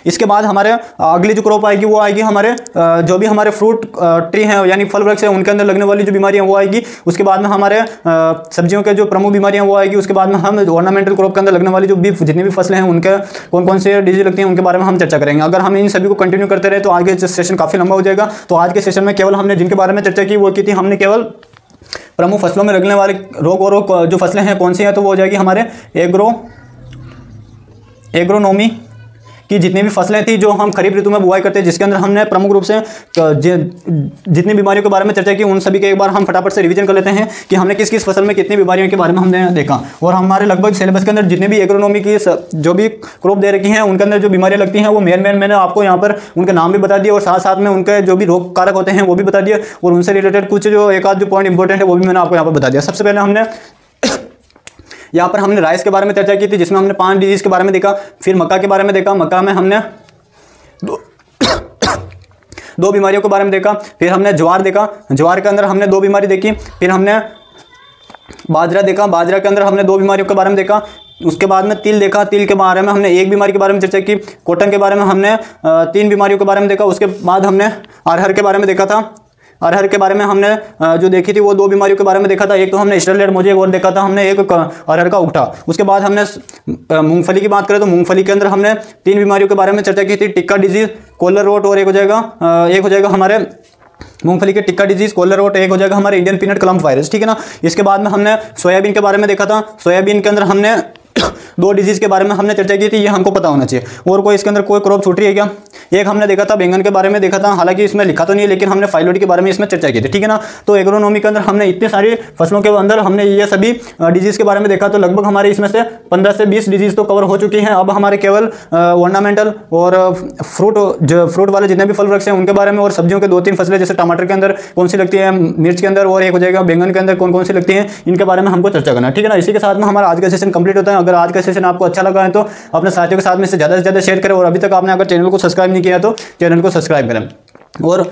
इसके बाद हमारे अगली जो क्रॉप आएगी वो आएगी हमारे जो भी हमारे फ्रूट ट्री हैं यानी फल वृक्ष है उनके अंदर लगने वाली जो बीमारियां वो आएगी। उसके बाद में हमारे सब्जियों के जो प्रमुख बीमारियां वो आएगी। उसके बाद में हम ऑर्नामेंटल क्रॉप के अंदर लगने वाली जो भी जितनी भी फसलें हैं उनके कौन कौन से डिजीज लगती हैं उनके बारे में हम चर्चा करेंगे। अगर हम इन सभी को कंटिन्यू करते रहे तो आज के सेशन काफ़ी लंबा हो जाएगा। तो आज के सेशन में केवल हमने जिनके बारे में चर्चा की वो की थी, हमने केवल प्रमुख फसलों में लगने वाले रोग और जो फसलें हैं कौन सी हैं, तो वो हो जाएगी हमारे एग्रोनोमी कि जितनी भी फसलें थी जो हम खरीफ ऋतु में बुआई करते हैं जिसके अंदर हमने प्रमुख रूप से जितनी बीमारियों के बारे में चर्चा की उन सभी के एक बार हम फटाफट से रिवीजन कर लेते हैं कि हमने किस किस फसल में कितनी बीमारियों के बारे में हमने देखा। और हमारे लगभग सिलेबस के अंदर जितने भी एग्रोनॉमी की जो भी क्रॉप दे रखी हैं उनके अंदर जो बीमारियां लगती हैं वो मैंने आपको यहाँ पर उनके नाम भी बता दिए और साथ साथ में उनके जो भी रोग कारक होते हैं वो भी बता दिए और उनसे रिलेटेड कुछ जो एक आध जो पॉइंट इंपॉर्टेंट है वो भी मैंने आपको यहाँ पर बता दिया। सबसे पहले हमने यहाँ पर हमने राइस के बारे में चर्चा की थी जिसमें हमने 5 डिजीज के बारे में देखा। फिर मक्का के बारे में देखा, मक्का में हमने दो बीमारियों के बारे में देखा। फिर हमने ज्वार देखा, ज्वार के अंदर हमने 2 बीमारी देखी। फिर हमने बाजरा देखा, बाजरा के अंदर हमने 2 बीमारियों के बारे में देखा। उसके बाद में तिल देखा, तिल के बारे में हमने 1 बीमारी के बारे में चर्चा की। कॉटन के बारे में हमने 3 बीमारियों के बारे में देखा। उसके बाद हमने अरहर के बारे में देखा था। अरहर के बारे में हमने जो देखी थी वो 2 बीमारियों के बारे में देखा था। एक तो हमने स्टरलेट मोजेक और देखा था हमने एक अरहर का उगटा। उसके बाद हमने मूंगफली की बात करें तो मूंगफली के अंदर हमने 3 बीमारियों के बारे में चर्चा की थी, टिक्का डिजीज, कॉलर रोट और एक हो जाएगा हमारे मूंगफली के टिक्का डिजीज, कॉलर रोट, एक हो जाएगा हमारे इंडियन पीनट क्लम्प वायरस। ठीक है ना। इसके बाद में हमने सोयाबीन के बारे में देखा था। सोयाबीन के अंदर हमने 2 डिजीज के बारे में हमने चर्चा की थी, ये हमको पता होना चाहिए। और कोई इसके अंदर कोई क्रॉप छूट रही है क्या? एक हमने देखा था बैंगन के बारे में देखा था, हालांकि इसमें लिखा तो नहीं है लेकिन हमने फाइलोडी के बारे में इसमें चर्चा की थी। ठीक है ना। तो एग्रोनॉमी के अंदर हमने इतने सारी फसलों के अंदर हमने ये सभी डिजीज के बारे में देखा। तो लगभग हमारे इसमें से 15 से 20 डिजीज तो कवर हो चुकी हैं। अब हमारे केवल ऑर्नामेंटल और फ्रूट वाले जितने भी फल वृक्ष हैं उनके बारे में और सब्जियों के 2-3 फसलें जैसे टमाटर के अंदर कौन सी लगती है, मिर्च के अंदर और एक हो जाएगा बैंगन के अंदर कौन कौन सी लगती हैं, इनके बारे में हमको चर्चा करना। ठीक है ना। इसी के साथ में हमारा आज का सेशन कंप्लीट होता है। अगर आज का सेशन आपको अच्छा लगा है तो अपने साथियों के साथ में से ज़्यादा शेयर करें और अभी तक आपने अगर चैनल को सब्सक्राइब नहीं किया तो चैनल को सब्सक्राइब करें। और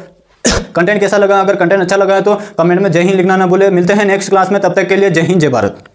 कंटेंट कैसा लगा, अगर कंटेंट अच्छा लगा है तो कमेंट में जय हिंद लिखना ना भूले। मिलते हैं नेक्स्ट क्लास में, तब तक के लिए जय हिंद जय भारत।